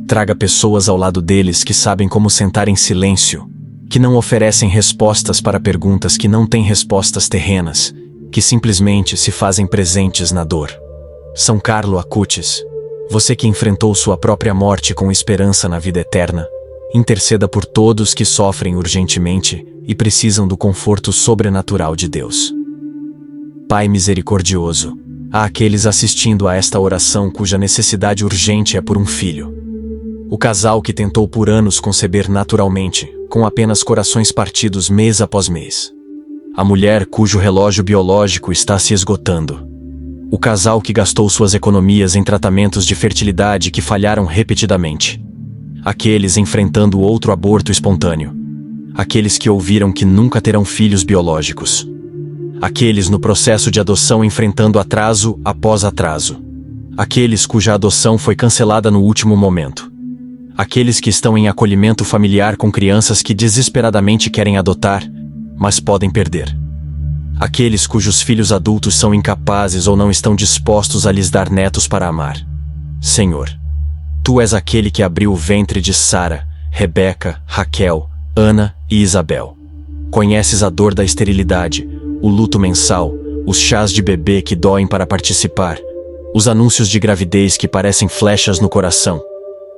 Traga pessoas ao lado deles que sabem como sentar em silêncio, que não oferecem respostas para perguntas que não têm respostas terrenas, que simplesmente se fazem presentes na dor. São Carlo Acutis, você que enfrentou sua própria morte com esperança na vida eterna, interceda por todos que sofrem urgentemente e precisam do conforto sobrenatural de Deus. Pai misericordioso, há aqueles assistindo a esta oração cuja necessidade urgente é por um filho. O casal que tentou por anos conceber naturalmente, com apenas corações partidos mês após mês. A mulher cujo relógio biológico está se esgotando. O casal que gastou suas economias em tratamentos de fertilidade que falharam repetidamente. Aqueles enfrentando outro aborto espontâneo. Aqueles que ouviram que nunca terão filhos biológicos. Aqueles no processo de adoção enfrentando atraso após atraso. Aqueles cuja adoção foi cancelada no último momento. Aqueles que estão em acolhimento familiar com crianças que desesperadamente querem adotar, mas podem perder. Aqueles cujos filhos adultos são incapazes ou não estão dispostos a lhes dar netos para amar. Senhor, Tu és aquele que abriu o ventre de Sara, Rebeca, Raquel, Ana e Isabel. Conheces a dor da esterilidade, o luto mensal, os chás de bebê que doem para participar, os anúncios de gravidez que parecem flechas no coração,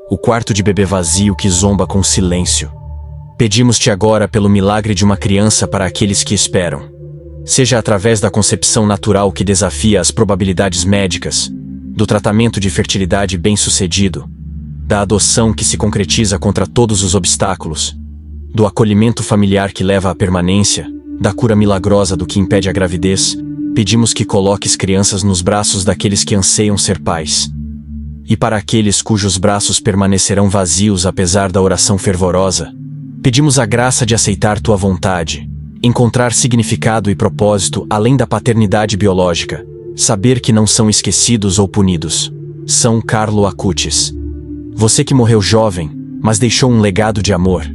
o quarto de bebê vazio que zomba com silêncio. Pedimos-te agora pelo milagre de uma criança para aqueles que esperam. Seja através da concepção natural que desafia as probabilidades médicas, do tratamento de fertilidade bem-sucedido, da adoção que se concretiza contra todos os obstáculos, do acolhimento familiar que leva à permanência, da cura milagrosa do que impede a gravidez, pedimos que coloques crianças nos braços daqueles que anseiam ser pais. E para aqueles cujos braços permanecerão vazios apesar da oração fervorosa, pedimos a graça de aceitar tua vontade, encontrar significado e propósito além da paternidade biológica, saber que não são esquecidos ou punidos. São Carlo Acutis. Você que morreu jovem, mas deixou um legado de amor,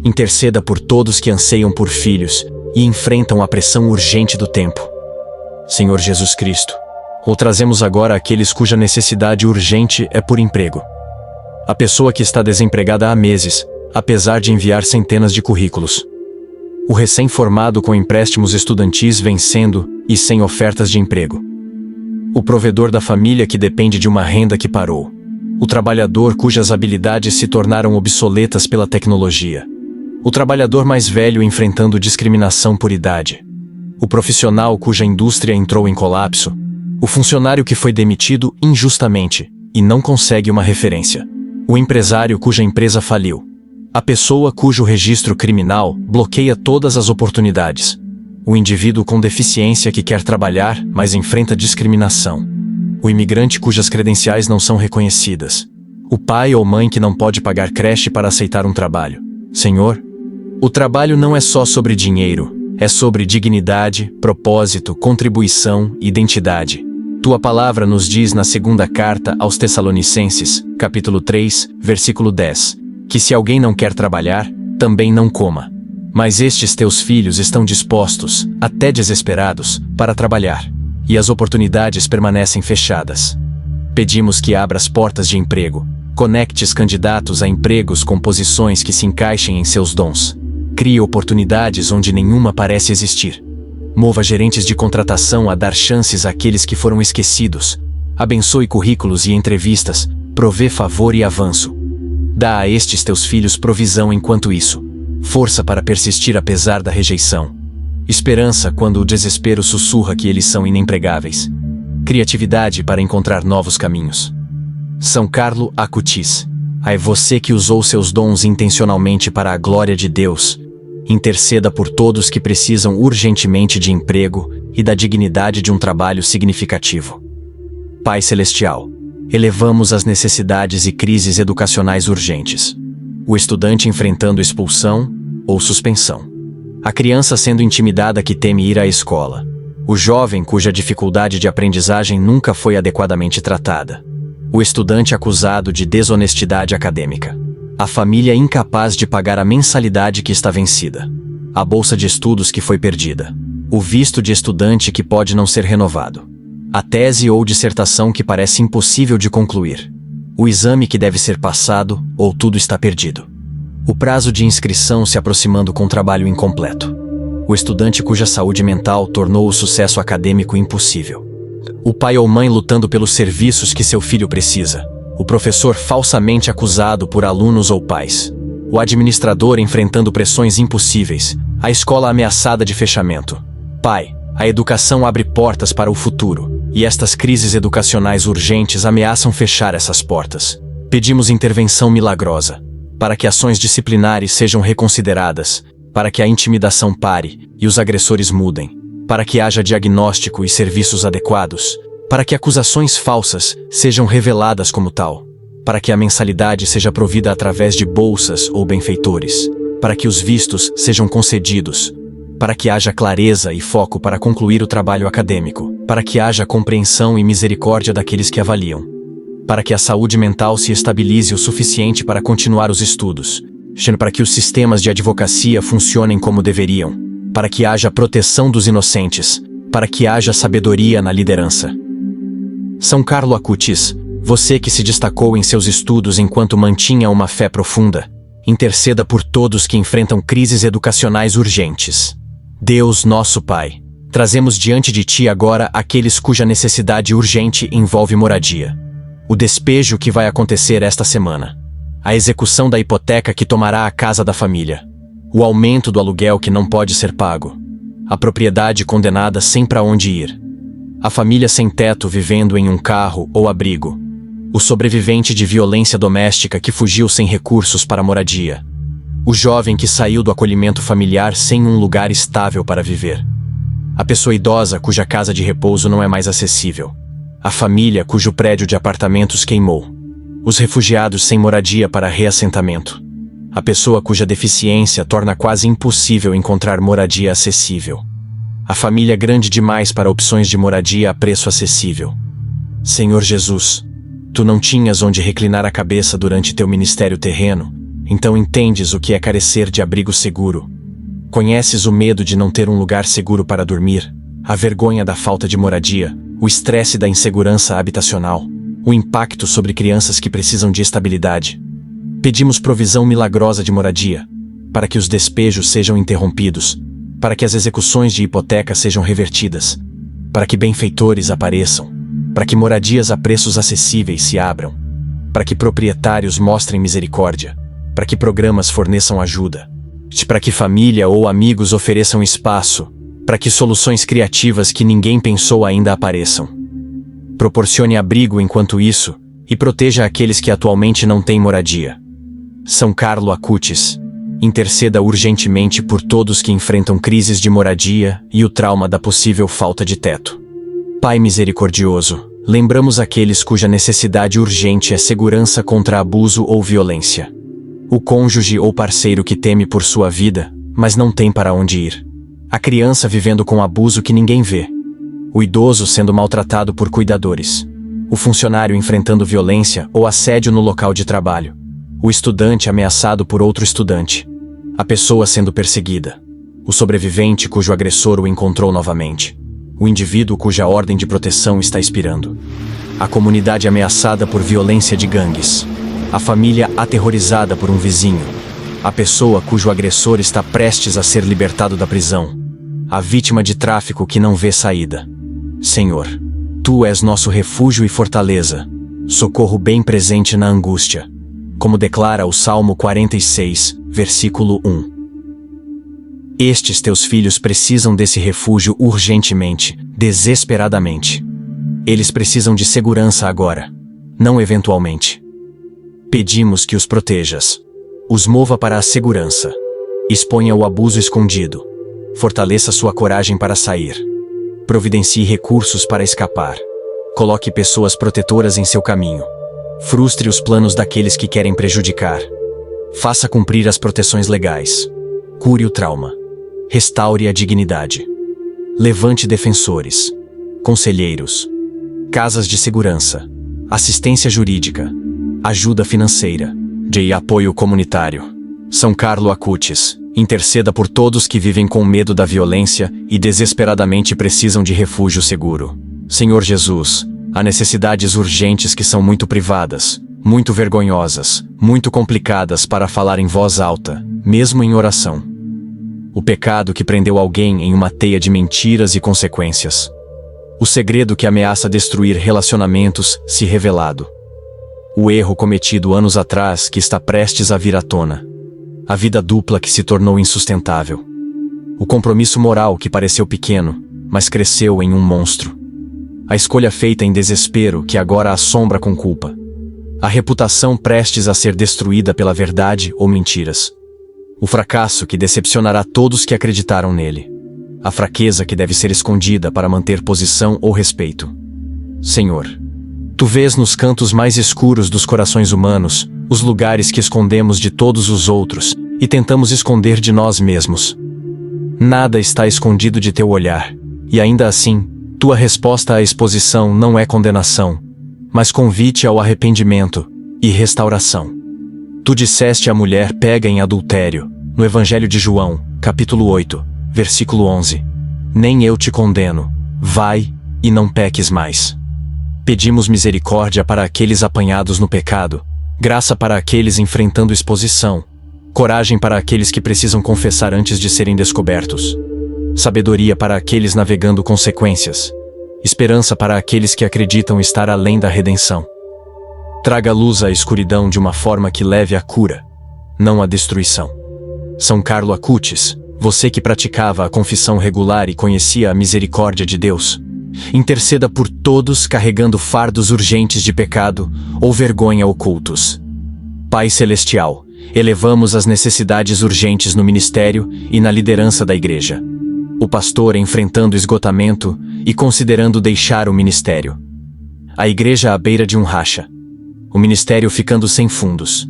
interceda por todos que anseiam por filhos e enfrentam a pressão urgente do tempo. Senhor Jesus Cristo, o trazemos agora àqueles cuja necessidade urgente é por emprego. A pessoa que está desempregada há meses, apesar de enviar centenas de currículos. O recém-formado com empréstimos estudantis vencendo e sem ofertas de emprego. O provedor da família que depende de uma renda que parou. O trabalhador cujas habilidades se tornaram obsoletas pela tecnologia. O trabalhador mais velho enfrentando discriminação por idade. O profissional cuja indústria entrou em colapso. O funcionário que foi demitido injustamente e não consegue uma referência. O empresário cuja empresa faliu. A pessoa cujo registro criminal bloqueia todas as oportunidades. O indivíduo com deficiência que quer trabalhar, mas enfrenta discriminação. O imigrante cujas credenciais não são reconhecidas. O pai ou mãe que não pode pagar creche para aceitar um trabalho. Senhor, o trabalho não é só sobre dinheiro, é sobre dignidade, propósito, contribuição, identidade. Tua palavra nos diz na segunda carta aos Tessalonicenses, capítulo 3, versículo 10, que se alguém não quer trabalhar, também não coma. Mas estes teus filhos estão dispostos, até desesperados, para trabalhar, e as oportunidades permanecem fechadas. Pedimos que abras portas de emprego, conectes candidatos a empregos com posições que se encaixem em seus dons. Crie oportunidades onde nenhuma parece existir. Mova gerentes de contratação a dar chances àqueles que foram esquecidos. Abençoe currículos e entrevistas, provê favor e avanço. Dá a estes teus filhos provisão enquanto isso. Força para persistir apesar da rejeição. Esperança quando o desespero sussurra que eles são inempregáveis. Criatividade para encontrar novos caminhos. São Carlo Acutis. É você que usou seus dons intencionalmente para a glória de Deus. Interceda por todos que precisam urgentemente de emprego e da dignidade de um trabalho significativo. Pai Celestial, elevamos as necessidades e crises educacionais urgentes. O estudante enfrentando expulsão ou suspensão. A criança sendo intimidada que teme ir à escola. O jovem cuja dificuldade de aprendizagem nunca foi adequadamente tratada. O estudante acusado de desonestidade acadêmica. A família incapaz de pagar a mensalidade que está vencida. A bolsa de estudos que foi perdida. O visto de estudante que pode não ser renovado. A tese ou dissertação que parece impossível de concluir. O exame que deve ser passado ou tudo está perdido. O prazo de inscrição se aproximando com trabalho incompleto. O estudante cuja saúde mental tornou o sucesso acadêmico impossível. O pai ou mãe lutando pelos serviços que seu filho precisa. O professor falsamente acusado por alunos ou pais. O administrador enfrentando pressões impossíveis. A escola ameaçada de fechamento. Pai, a educação abre portas para o futuro, e estas crises educacionais urgentes ameaçam fechar essas portas. Pedimos intervenção milagrosa, para que ações disciplinares sejam reconsideradas, para que a intimidação pare e os agressores mudem, para que haja diagnóstico e serviços adequados, para que acusações falsas sejam reveladas como tal, para que a mensalidade seja provida através de bolsas ou benfeitores, para que os vistos sejam concedidos, para que haja clareza e foco para concluir o trabalho acadêmico, para que haja compreensão e misericórdia daqueles que avaliam, para que a saúde mental se estabilize o suficiente para continuar os estudos, para que os sistemas de advocacia funcionem como deveriam, para que haja proteção dos inocentes, para que haja sabedoria na liderança. São Carlo Acutis, você que se destacou em seus estudos enquanto mantinha uma fé profunda, interceda por todos que enfrentam crises educacionais urgentes. Deus nosso Pai, trazemos diante de Ti agora aqueles cuja necessidade urgente envolve moradia. O despejo que vai acontecer esta semana. A execução da hipoteca que tomará a casa da família. O aumento do aluguel que não pode ser pago. A propriedade condenada sem para onde ir. A família sem teto vivendo em um carro ou abrigo. O sobrevivente de violência doméstica que fugiu sem recursos para moradia. O jovem que saiu do acolhimento familiar sem um lugar estável para viver. A pessoa idosa cuja casa de repouso não é mais acessível. A família cujo prédio de apartamentos queimou. Os refugiados sem moradia para reassentamento. A pessoa cuja deficiência torna quase impossível encontrar moradia acessível. A família grande demais para opções de moradia a preço acessível. Senhor Jesus, Tu não tinhas onde reclinar a cabeça durante Teu ministério terreno, então entendes o que é carecer de abrigo seguro. Conheces o medo de não ter um lugar seguro para dormir, a vergonha da falta de moradia, o estresse da insegurança habitacional, o impacto sobre crianças que precisam de estabilidade. Pedimos provisão milagrosa de moradia, para que os despejos sejam interrompidos, para que as execuções de hipoteca sejam revertidas, para que benfeitores apareçam, para que moradias a preços acessíveis se abram, para que proprietários mostrem misericórdia, para que programas forneçam ajuda. para que família ou amigos ofereçam espaço, para que soluções criativas que ninguém pensou ainda apareçam. Proporcione abrigo enquanto isso, e proteja aqueles que atualmente não têm moradia. São Carlo Acutis, interceda urgentemente por todos que enfrentam crises de moradia e o trauma da possível falta de teto. Pai misericordioso, lembramos aqueles cuja necessidade urgente é segurança contra abuso ou violência. O cônjuge ou parceiro que teme por sua vida, mas não tem para onde ir. A criança vivendo com abuso que ninguém vê. O idoso sendo maltratado por cuidadores. O funcionário enfrentando violência ou assédio no local de trabalho. O estudante ameaçado por outro estudante. A pessoa sendo perseguida. O sobrevivente cujo agressor o encontrou novamente. O indivíduo cuja ordem de proteção está expirando. A comunidade ameaçada por violência de gangues. A família aterrorizada por um vizinho. A pessoa cujo agressor está prestes a ser libertado da prisão. A vítima de tráfico que não vê saída. Senhor, Tu és nosso refúgio e fortaleza, socorro bem presente na angústia. Como declara o Salmo 46, versículo 1. Estes teus filhos precisam desse refúgio urgentemente, desesperadamente. Eles precisam de segurança agora, não eventualmente. Pedimos que os protejas. Os mova para a segurança. Exponha o abuso escondido. Fortaleça sua coragem para sair. Providencie recursos para escapar. Coloque pessoas protetoras em seu caminho. Frustre os planos daqueles que querem prejudicar. Faça cumprir as proteções legais. Cure o trauma. Restaure a dignidade. Levante defensores, conselheiros, casas de segurança, assistência jurídica, ajuda financeira, de apoio comunitário. São Carlo Acutis, interceda por todos que vivem com medo da violência e desesperadamente precisam de refúgio seguro. Senhor Jesus, há necessidades urgentes que são muito privadas, muito vergonhosas, muito complicadas para falar em voz alta, mesmo em oração. O pecado que prendeu alguém em uma teia de mentiras e consequências. O segredo que ameaça destruir relacionamentos se revelado. O erro cometido anos atrás que está prestes a vir à tona. A vida dupla que se tornou insustentável. O compromisso moral que pareceu pequeno, mas cresceu em um monstro. A escolha feita em desespero que agora assombra com culpa. A reputação prestes a ser destruída pela verdade ou mentiras. O fracasso que decepcionará todos que acreditaram nele. A fraqueza que deve ser escondida para manter posição ou respeito. Senhor, Tu vês nos cantos mais escuros dos corações humanos, os lugares que escondemos de todos os outros, e tentamos esconder de nós mesmos. Nada está escondido de Teu olhar, e ainda assim, Tua resposta à exposição não é condenação, mas convite ao arrependimento e restauração. Tu disseste à mulher pega em adultério, no Evangelho de João, capítulo 8, versículo 11. Nem eu te condeno, vai, e não peques mais. Pedimos misericórdia para aqueles apanhados no pecado, graça para aqueles enfrentando exposição, coragem para aqueles que precisam confessar antes de serem descobertos, sabedoria para aqueles navegando consequências, esperança para aqueles que acreditam estar além da redenção. Traga luz à escuridão de uma forma que leve à cura, não à destruição. São Carlo Acutis, você que praticava a confissão regular e conhecia a misericórdia de Deus, interceda por todos carregando fardos urgentes de pecado ou vergonha ocultos. Pai Celestial, elevamos as necessidades urgentes no ministério e na liderança da igreja. O pastor enfrentando esgotamento e considerando deixar o ministério. A igreja à beira de um racha. O ministério ficando sem fundos.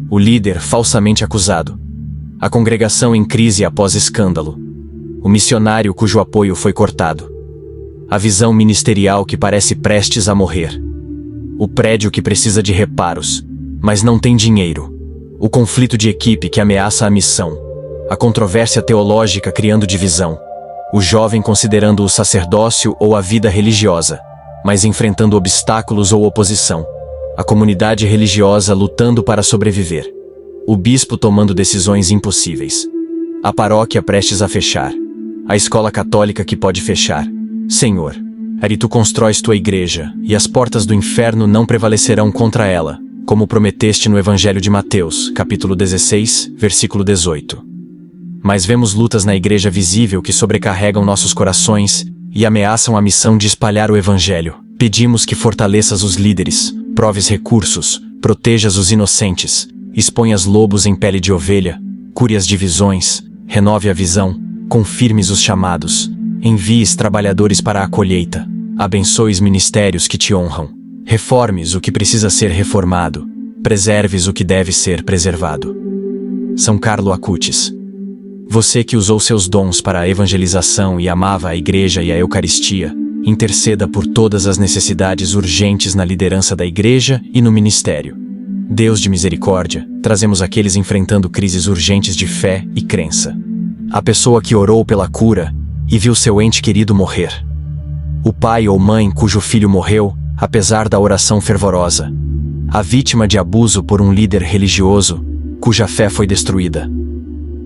O líder falsamente acusado. A congregação em crise após escândalo. O missionário cujo apoio foi cortado. A visão ministerial que parece prestes a morrer. O prédio que precisa de reparos, mas não tem dinheiro. O conflito de equipe que ameaça a missão. A controvérsia teológica criando divisão. O jovem considerando o sacerdócio ou a vida religiosa, mas enfrentando obstáculos ou oposição. A comunidade religiosa lutando para sobreviver. O bispo tomando decisões impossíveis. A paróquia prestes a fechar. A escola católica que pode fechar. Senhor, aí Tu constróis Tua igreja, e as portas do inferno não prevalecerão contra ela, como prometeste no Evangelho de Mateus, capítulo 16, versículo 18. mas vemos lutas na igreja visível que sobrecarregam nossos corações e ameaçam a missão de espalhar o evangelho. Pedimos que fortaleças os líderes, proves recursos, protejas os inocentes, exponhas lobos em pele de ovelha, cure as divisões, renove a visão, confirmes os chamados, envies trabalhadores para a colheita, abençoes ministérios que te honram, reformes o que precisa ser reformado, preserves o que deve ser preservado. São Carlo Acutis. Você que usou seus dons para a evangelização e amava a igreja e a Eucaristia, interceda por todas as necessidades urgentes na liderança da igreja e no ministério. Deus de misericórdia, trazemos aqueles enfrentando crises urgentes de fé e crença. A pessoa que orou pela cura e viu seu ente querido morrer. O pai ou mãe cujo filho morreu, apesar da oração fervorosa. A vítima de abuso por um líder religioso, cuja fé foi destruída.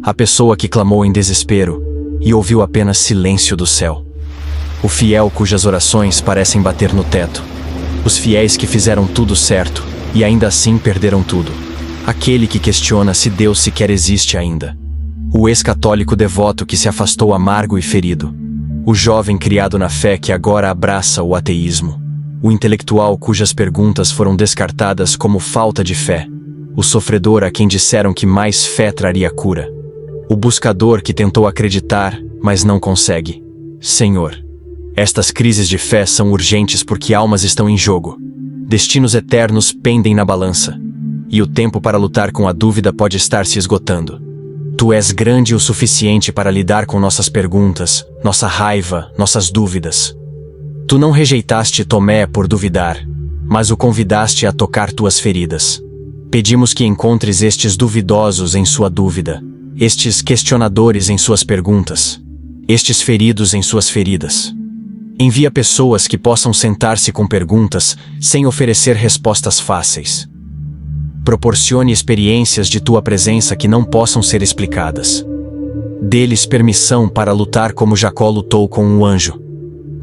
A pessoa que clamou em desespero e ouviu apenas silêncio do céu. O fiel cujas orações parecem bater no teto. Os fiéis que fizeram tudo certo e ainda assim perderam tudo. Aquele que questiona se Deus sequer existe ainda. O ex-católico devoto que se afastou amargo e ferido. O jovem criado na fé que agora abraça o ateísmo. O intelectual cujas perguntas foram descartadas como falta de fé. O sofredor a quem disseram que mais fé traria cura. O buscador que tentou acreditar, mas não consegue. Senhor, estas crises de fé são urgentes porque almas estão em jogo. Destinos eternos pendem na balança. E o tempo para lutar com a dúvida pode estar se esgotando. Tu és grande o suficiente para lidar com nossas perguntas, nossa raiva, nossas dúvidas. Tu não rejeitaste Tomé por duvidar, mas o convidaste a tocar tuas feridas. Pedimos que encontres estes duvidosos em sua dúvida, estes questionadores em suas perguntas, estes feridos em suas feridas. Envia pessoas que possam sentar-se com perguntas sem oferecer respostas fáceis. Proporcione experiências de tua presença que não possam ser explicadas. Dê-lhes permissão para lutar como Jacó lutou com um anjo.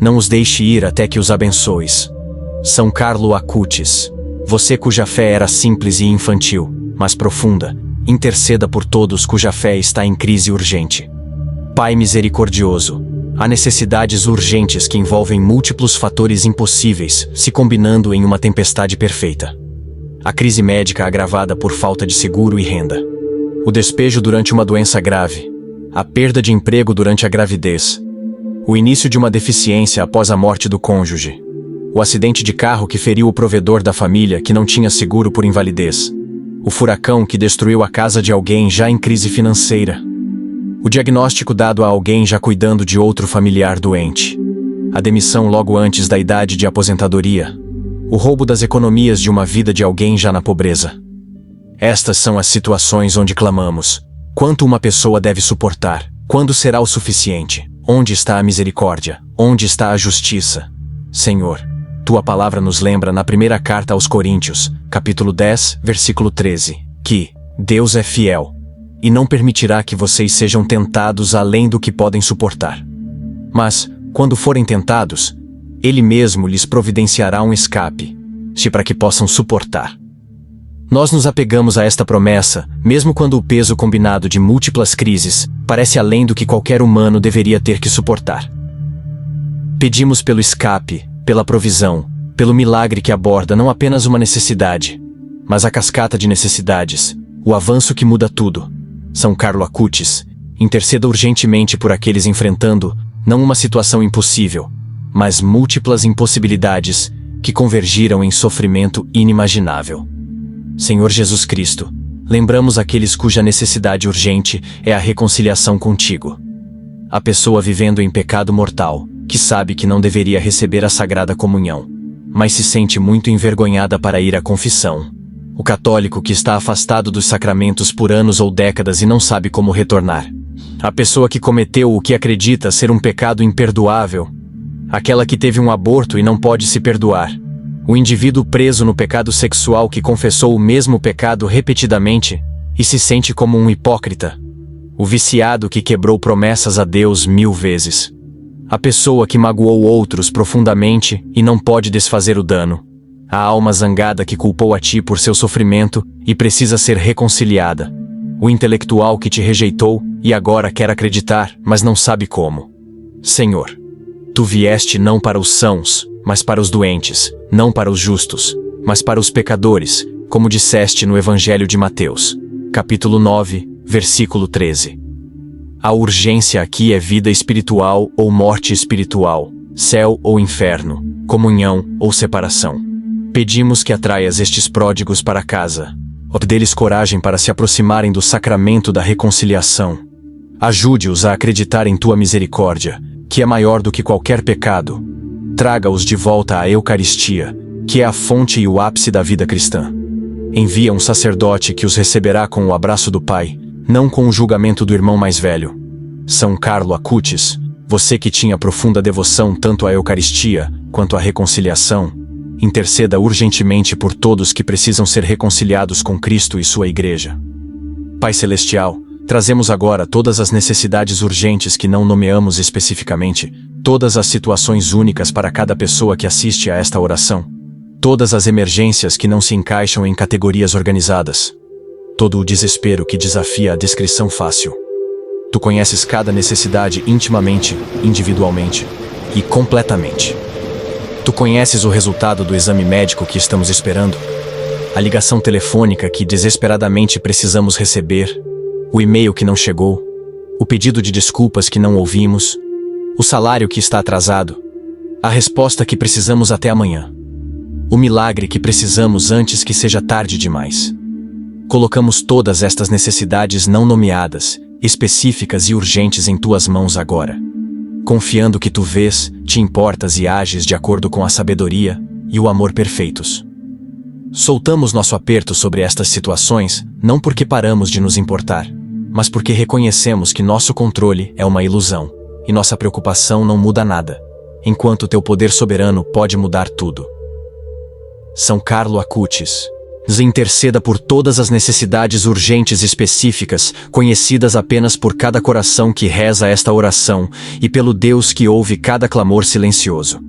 Não os deixe ir até que os abençoes. São Carlo Acutis, você cuja fé era simples e infantil, mas profunda, interceda por todos cuja fé está em crise urgente. Pai misericordioso, há necessidades urgentes que envolvem múltiplos fatores impossíveis se combinando em uma tempestade perfeita. A crise médica agravada por falta de seguro e renda. O despejo durante uma doença grave. A perda de emprego durante a gravidez. O início de uma deficiência após a morte do cônjuge. O acidente de carro que feriu o provedor da família que não tinha seguro por invalidez. O furacão que destruiu a casa de alguém já em crise financeira. O diagnóstico dado a alguém já cuidando de outro familiar doente. A demissão logo antes da idade de aposentadoria. O roubo das economias de uma vida de alguém já na pobreza. Estas são as situações onde clamamos. Quanto uma pessoa deve suportar? Quando será o suficiente? Onde está a misericórdia? Onde está a justiça? Senhor, tua palavra nos lembra na primeira carta aos Coríntios, capítulo 10, versículo 13, que Deus é fiel e não permitirá que vocês sejam tentados além do que podem suportar. Mas, quando forem tentados, Ele mesmo lhes providenciará um escape, se para que possam suportar. Nós nos apegamos a esta promessa, mesmo quando o peso combinado de múltiplas crises parece além do que qualquer humano deveria ter que suportar. Pedimos pelo escape, pela provisão, pelo milagre que aborda não apenas uma necessidade, mas a cascata de necessidades, o avanço que muda tudo. São Carlo Acutis, interceda urgentemente por aqueles enfrentando, não uma situação impossível, mas múltiplas impossibilidades que convergiram em sofrimento inimaginável. Senhor Jesus Cristo, lembramos aqueles cuja necessidade urgente é a reconciliação contigo. A pessoa vivendo em pecado mortal, que sabe que não deveria receber a Sagrada Comunhão, mas se sente muito envergonhada para ir à confissão. O católico que está afastado dos sacramentos por anos ou décadas e não sabe como retornar. A pessoa que cometeu o que acredita ser um pecado imperdoável. Aquela que teve um aborto e não pode se perdoar. O indivíduo preso no pecado sexual que confessou o mesmo pecado repetidamente e se sente como um hipócrita. O viciado que quebrou promessas a Deus 1000 vezes. A pessoa que magoou outros profundamente e não pode desfazer o dano. A alma zangada que culpou a ti por seu sofrimento e precisa ser reconciliada. o intelectual que te rejeitou e agora quer acreditar, mas não sabe como. Senhor, tu vieste não para os sãos, mas para os doentes, não para os justos, mas para os pecadores, como disseste no Evangelho de Mateus, capítulo 9, versículo 13. A urgência aqui é vida espiritual ou morte espiritual, céu ou inferno, comunhão ou separação. Pedimos que atraias estes pródigos para casa. Dê-lhes coragem para se aproximarem do sacramento da reconciliação. Ajude-os a acreditar em tua misericórdia, que é maior do que qualquer pecado. Traga-os de volta à Eucaristia, que é a fonte e o ápice da vida cristã. Envia um sacerdote que os receberá com o abraço do Pai, não com o julgamento do irmão mais velho. São Carlo Acutis, você que tinha profunda devoção tanto à Eucaristia quanto à reconciliação, interceda urgentemente por todos que precisam ser reconciliados com Cristo e sua Igreja. Pai Celestial, trazemos agora todas as necessidades urgentes que não nomeamos especificamente, todas as situações únicas para cada pessoa que assiste a esta oração, todas as emergências que não se encaixam em categorias organizadas, todo o desespero que desafia a descrição fácil. Tu conheces cada necessidade intimamente, individualmente e completamente. Tu conheces o resultado do exame médico que estamos esperando, a ligação telefônica que desesperadamente precisamos receber, o e-mail que não chegou, o pedido de desculpas que não ouvimos, o salário que está atrasado, a resposta que precisamos até amanhã, o milagre que precisamos antes que seja tarde demais. Colocamos todas estas necessidades não nomeadas, específicas e urgentes em tuas mãos agora, confiando que tu vês, te importas e ages de acordo com a sabedoria e o amor perfeitos. Soltamos nosso aperto sobre estas situações não porque paramos de nos importar, mas porque reconhecemos que nosso controle é uma ilusão, e nossa preocupação não muda nada, enquanto teu poder soberano pode mudar tudo. São Carlo Acutis, nos interceda por todas as necessidades urgentes específicas, conhecidas apenas por cada coração que reza esta oração e pelo Deus que ouve cada clamor silencioso.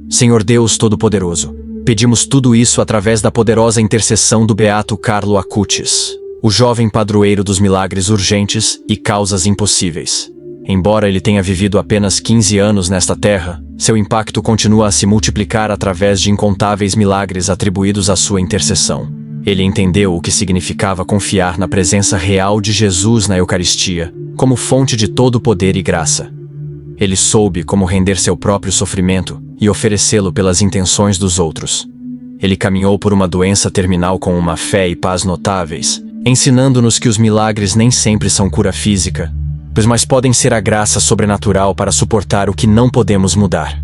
Senhor Deus Todo-Poderoso, pedimos tudo isso através da poderosa intercessão do beato Carlo Acutis, o jovem padroeiro dos milagres urgentes e causas impossíveis. Embora ele tenha vivido apenas 15 anos nesta terra, seu impacto continua a se multiplicar através de incontáveis milagres atribuídos à sua intercessão. Ele entendeu o que significava confiar na presença real de Jesus na Eucaristia, como fonte de todo poder e graça. Ele soube como render seu próprio sofrimento e oferecê-lo pelas intenções dos outros. Ele caminhou por uma doença terminal com uma fé e paz notáveis, ensinando-nos que os milagres nem sempre são cura física, mas podem ser a graça sobrenatural para suportar o que não podemos mudar.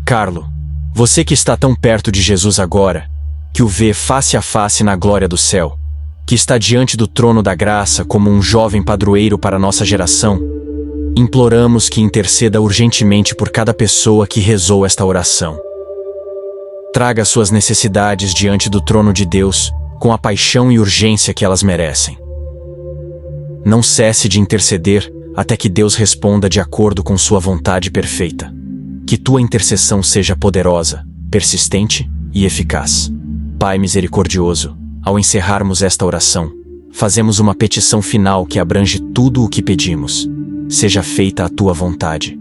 Carlo, você que está tão perto de Jesus agora, que o vê face a face na glória do céu, que está diante do trono da graça como um jovem padroeiro para nossa geração, imploramos que interceda urgentemente por cada pessoa que rezou esta oração. Traga suas necessidades diante do trono de Deus com a paixão e urgência que elas merecem. Não cesse de interceder até que Deus responda de acordo com sua vontade perfeita. Que tua intercessão seja poderosa, persistente e eficaz. Pai misericordioso, ao encerrarmos esta oração, fazemos uma petição final que abrange tudo o que pedimos. Seja feita a tua vontade.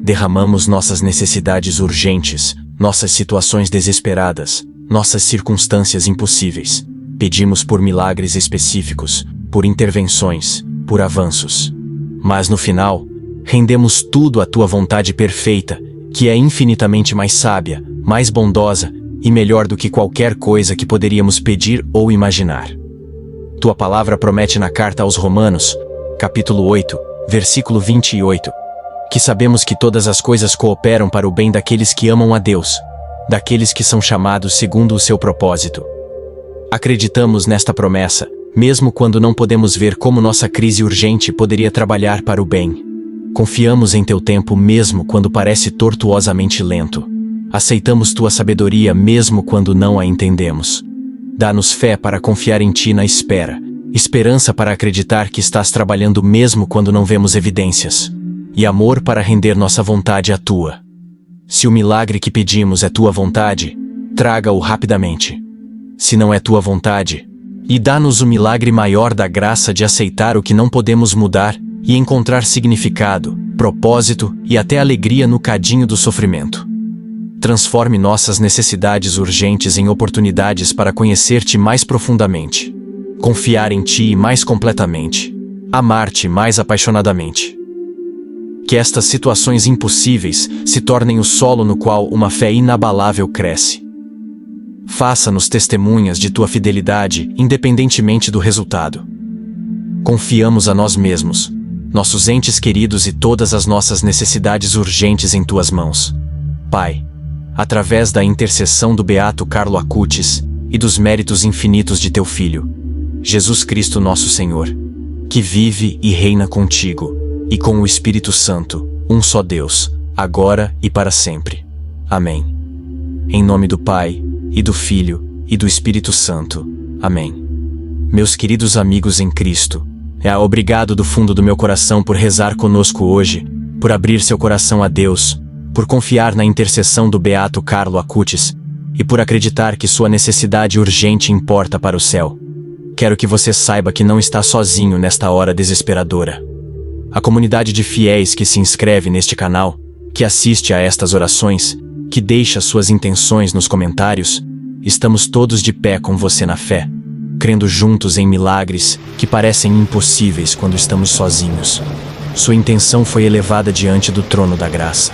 Derramamos nossas necessidades urgentes, nossas situações desesperadas, nossas circunstâncias impossíveis. Pedimos por milagres específicos, por intervenções, por avanços. Mas no final, rendemos tudo à tua vontade perfeita, que é infinitamente mais sábia, mais bondosa e melhor do que qualquer coisa que poderíamos pedir ou imaginar. Tua palavra promete na carta aos Romanos, capítulo 8, versículo 28, que sabemos que todas as coisas cooperam para o bem daqueles que amam a Deus, daqueles que são chamados segundo o seu propósito. Acreditamos nesta promessa, mesmo quando não podemos ver como nossa crise urgente poderia trabalhar para o bem. Confiamos em teu tempo mesmo quando parece tortuosamente lento. Aceitamos tua sabedoria mesmo quando não a entendemos. Dá-nos fé para confiar em ti na espera, esperança para acreditar que estás trabalhando mesmo quando não vemos evidências, e amor para render nossa vontade à tua. Se o milagre que pedimos é tua vontade, traga-o rapidamente. Se não é tua vontade, E dá-nos o milagre maior da graça de aceitar o que não podemos mudar e encontrar significado, propósito e até alegria no cadinho do sofrimento. Transforme nossas necessidades urgentes em oportunidades para conhecer-te mais profundamente, confiar em ti mais completamente, amar-te mais apaixonadamente. Que estas situações impossíveis se tornem o solo no qual uma fé inabalável cresce. Faça-nos testemunhas de tua fidelidade, independentemente do resultado. Confiamos a nós mesmos, nossos entes queridos e todas as nossas necessidades urgentes em tuas mãos. Pai, através da intercessão do beato Carlo Acutis e dos méritos infinitos de teu Filho, Jesus Cristo nosso Senhor, que vive e reina contigo, e com o Espírito Santo, um só Deus, agora e para sempre. Amém. Em nome do Pai, e do Filho, e do Espírito Santo. Amém. Meus queridos amigos em Cristo, obrigado do fundo do meu coração por rezar conosco hoje, por abrir seu coração a Deus, por confiar na intercessão do beato Carlo Acutis, e por acreditar que sua necessidade urgente importa para o céu. Quero que você saiba que não está sozinho nesta hora desesperadora. A comunidade de fiéis que se inscreve neste canal, que assiste a estas orações, que deixa suas intenções nos comentários, estamos todos de pé com você na fé, crendo juntos em milagres que parecem impossíveis quando estamos sozinhos. Sua intenção foi elevada diante do trono da graça.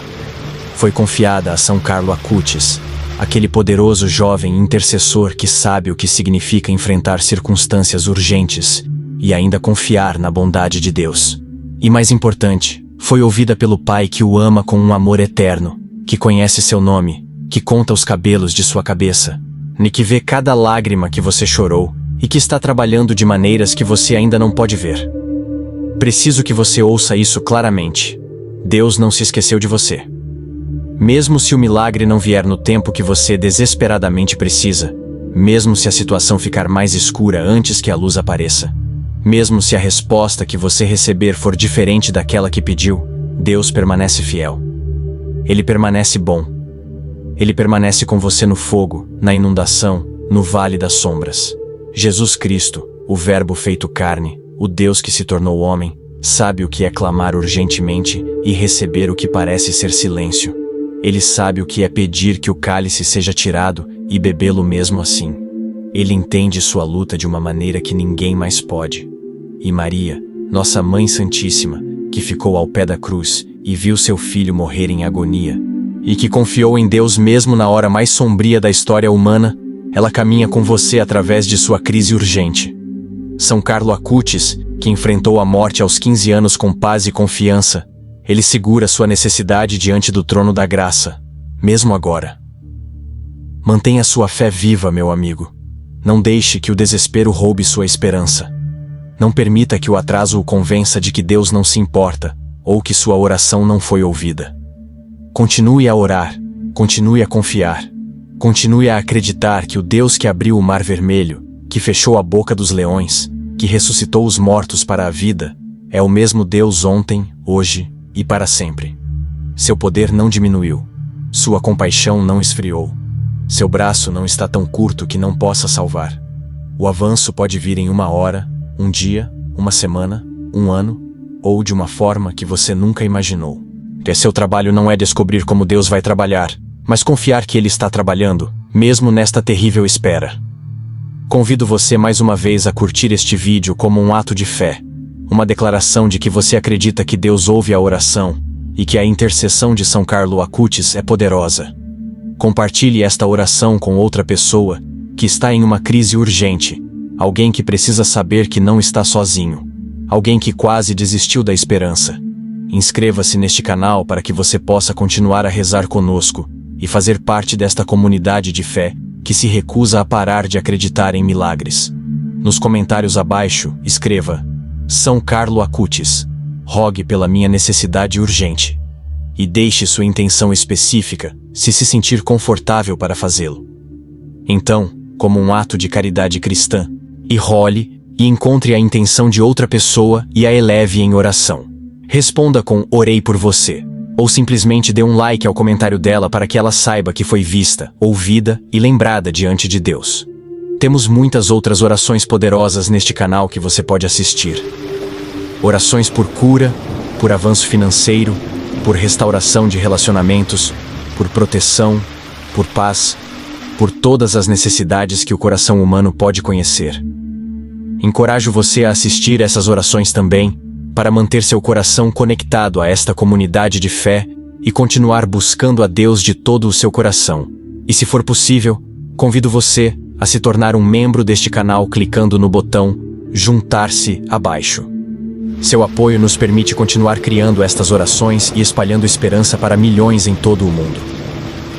Foi confiada a São Carlo Acutis, aquele poderoso jovem intercessor que sabe o que significa enfrentar circunstâncias urgentes e ainda confiar na bondade de Deus. E mais importante, foi ouvida pelo Pai que o ama com um amor eterno, que conhece seu nome, que conta os cabelos de sua cabeça, e que vê cada lágrima que você chorou e que está trabalhando de maneiras que você ainda não pode ver. Preciso que você ouça isso claramente. Deus não se esqueceu de você. Mesmo se o milagre não vier no tempo que você desesperadamente precisa, mesmo se a situação ficar mais escura antes que a luz apareça, mesmo se a resposta que você receber for diferente daquela que pediu, Deus permanece fiel. Ele permanece bom. Ele permanece com você no fogo, na inundação, no vale das sombras. Jesus Cristo, o Verbo feito carne, o Deus que se tornou homem, sabe o que é clamar urgentemente e receber o que parece ser silêncio. Ele sabe o que é pedir que o cálice seja tirado e bebê-lo mesmo assim. Ele entende sua luta de uma maneira que ninguém mais pode. E Maria, nossa Mãe Santíssima, que ficou ao pé da cruz e viu seu filho morrer em agonia, e que confiou em Deus mesmo na hora mais sombria da história humana, ela caminha com você através de sua crise urgente. São Carlo Acutis, que enfrentou a morte aos 15 anos com paz e confiança, ele segura sua necessidade diante do trono da graça, mesmo agora. Mantenha sua fé viva, meu amigo. Não deixe que o desespero roube sua esperança. Não permita que o atraso o convença de que Deus não se importa, ou que sua oração não foi ouvida. Continue a orar, continue a confiar, continue a acreditar que o Deus que abriu o Mar Vermelho, que fechou a boca dos leões, que ressuscitou os mortos para a vida, é o mesmo Deus ontem, hoje e para sempre. Seu poder não diminuiu, sua compaixão não esfriou, seu braço não está tão curto que não possa salvar. O avanço pode vir em uma hora, um dia, uma semana, um ano, ou de uma forma que você nunca imaginou. Seu trabalho não é descobrir como Deus vai trabalhar, mas confiar que Ele está trabalhando, mesmo nesta terrível espera. Convido você mais uma vez a curtir este vídeo como um ato de fé, uma declaração de que você acredita que Deus ouve a oração e que a intercessão de São Carlo Acutis é poderosa. Compartilhe esta oração com outra pessoa que está em uma crise urgente, alguém que precisa saber que não está sozinho, alguém que quase desistiu da esperança. Inscreva-se neste canal para que você possa continuar a rezar conosco e fazer parte desta comunidade de fé que se recusa a parar de acreditar em milagres. Nos comentários abaixo, escreva: São Carlo Acutis, rogue pela minha necessidade urgente. E deixe sua intenção específica, se sentir confortável para fazê-lo. Então, como um ato de caridade cristã, role e encontre a intenção de outra pessoa e a eleve em oração. Responda com "orei por você", ou simplesmente dê um like ao comentário dela para que ela saiba que foi vista, ouvida e lembrada diante de Deus. temos muitas outras orações poderosas neste canal que você pode assistir. Orações por cura, por avanço financeiro, por restauração de relacionamentos, por proteção, por paz, por todas as necessidades que o coração humano pode conhecer. Encorajo você a assistir essas orações também, para manter seu coração conectado a esta comunidade de fé e continuar buscando a Deus de todo o seu coração. E se for possível, convido você a se tornar um membro deste canal clicando no botão Juntar-se abaixo. Seu apoio nos permite continuar criando estas orações e espalhando esperança para milhões em todo o mundo.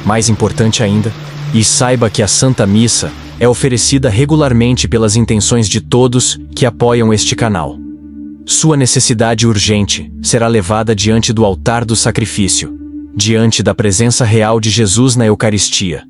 Mais importante ainda, e saiba que a Santa Missa é oferecida regularmente pelas intenções de todos que apoiam este canal. Sua necessidade urgente será levada diante do altar do sacrifício, diante da presença real de Jesus na Eucaristia,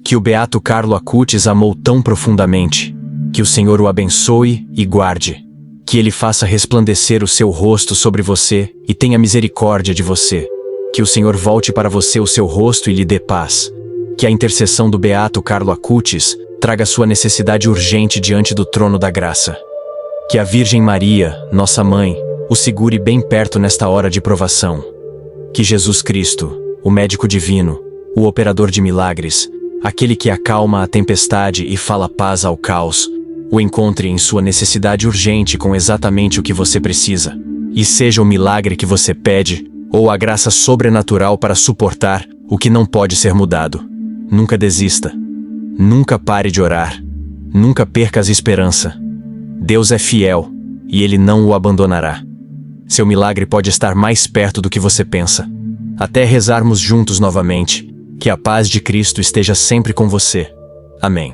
que o beato Carlo Acutis amou tão profundamente. Que o Senhor o abençoe e guarde. Que Ele faça resplandecer o seu rosto sobre você e tenha misericórdia de você. Que o Senhor volte para você o seu rosto e lhe dê paz. Que a intercessão do beato Carlo Acutis traga sua necessidade urgente diante do trono da graça. Que a Virgem Maria, nossa mãe, o segure bem perto nesta hora de provação. Que Jesus Cristo, o médico divino, o operador de milagres, aquele que acalma a tempestade e fala paz ao caos, o encontre em sua necessidade urgente com exatamente o que você precisa. E seja o milagre que você pede, ou a graça sobrenatural para suportar o que não pode ser mudado. Nunca desista. Nunca pare de orar. Nunca perca a esperança. Deus é fiel, e Ele não o abandonará. Seu milagre pode estar mais perto do que você pensa. Até rezarmos juntos novamente, que a paz de Cristo esteja sempre com você. Amém.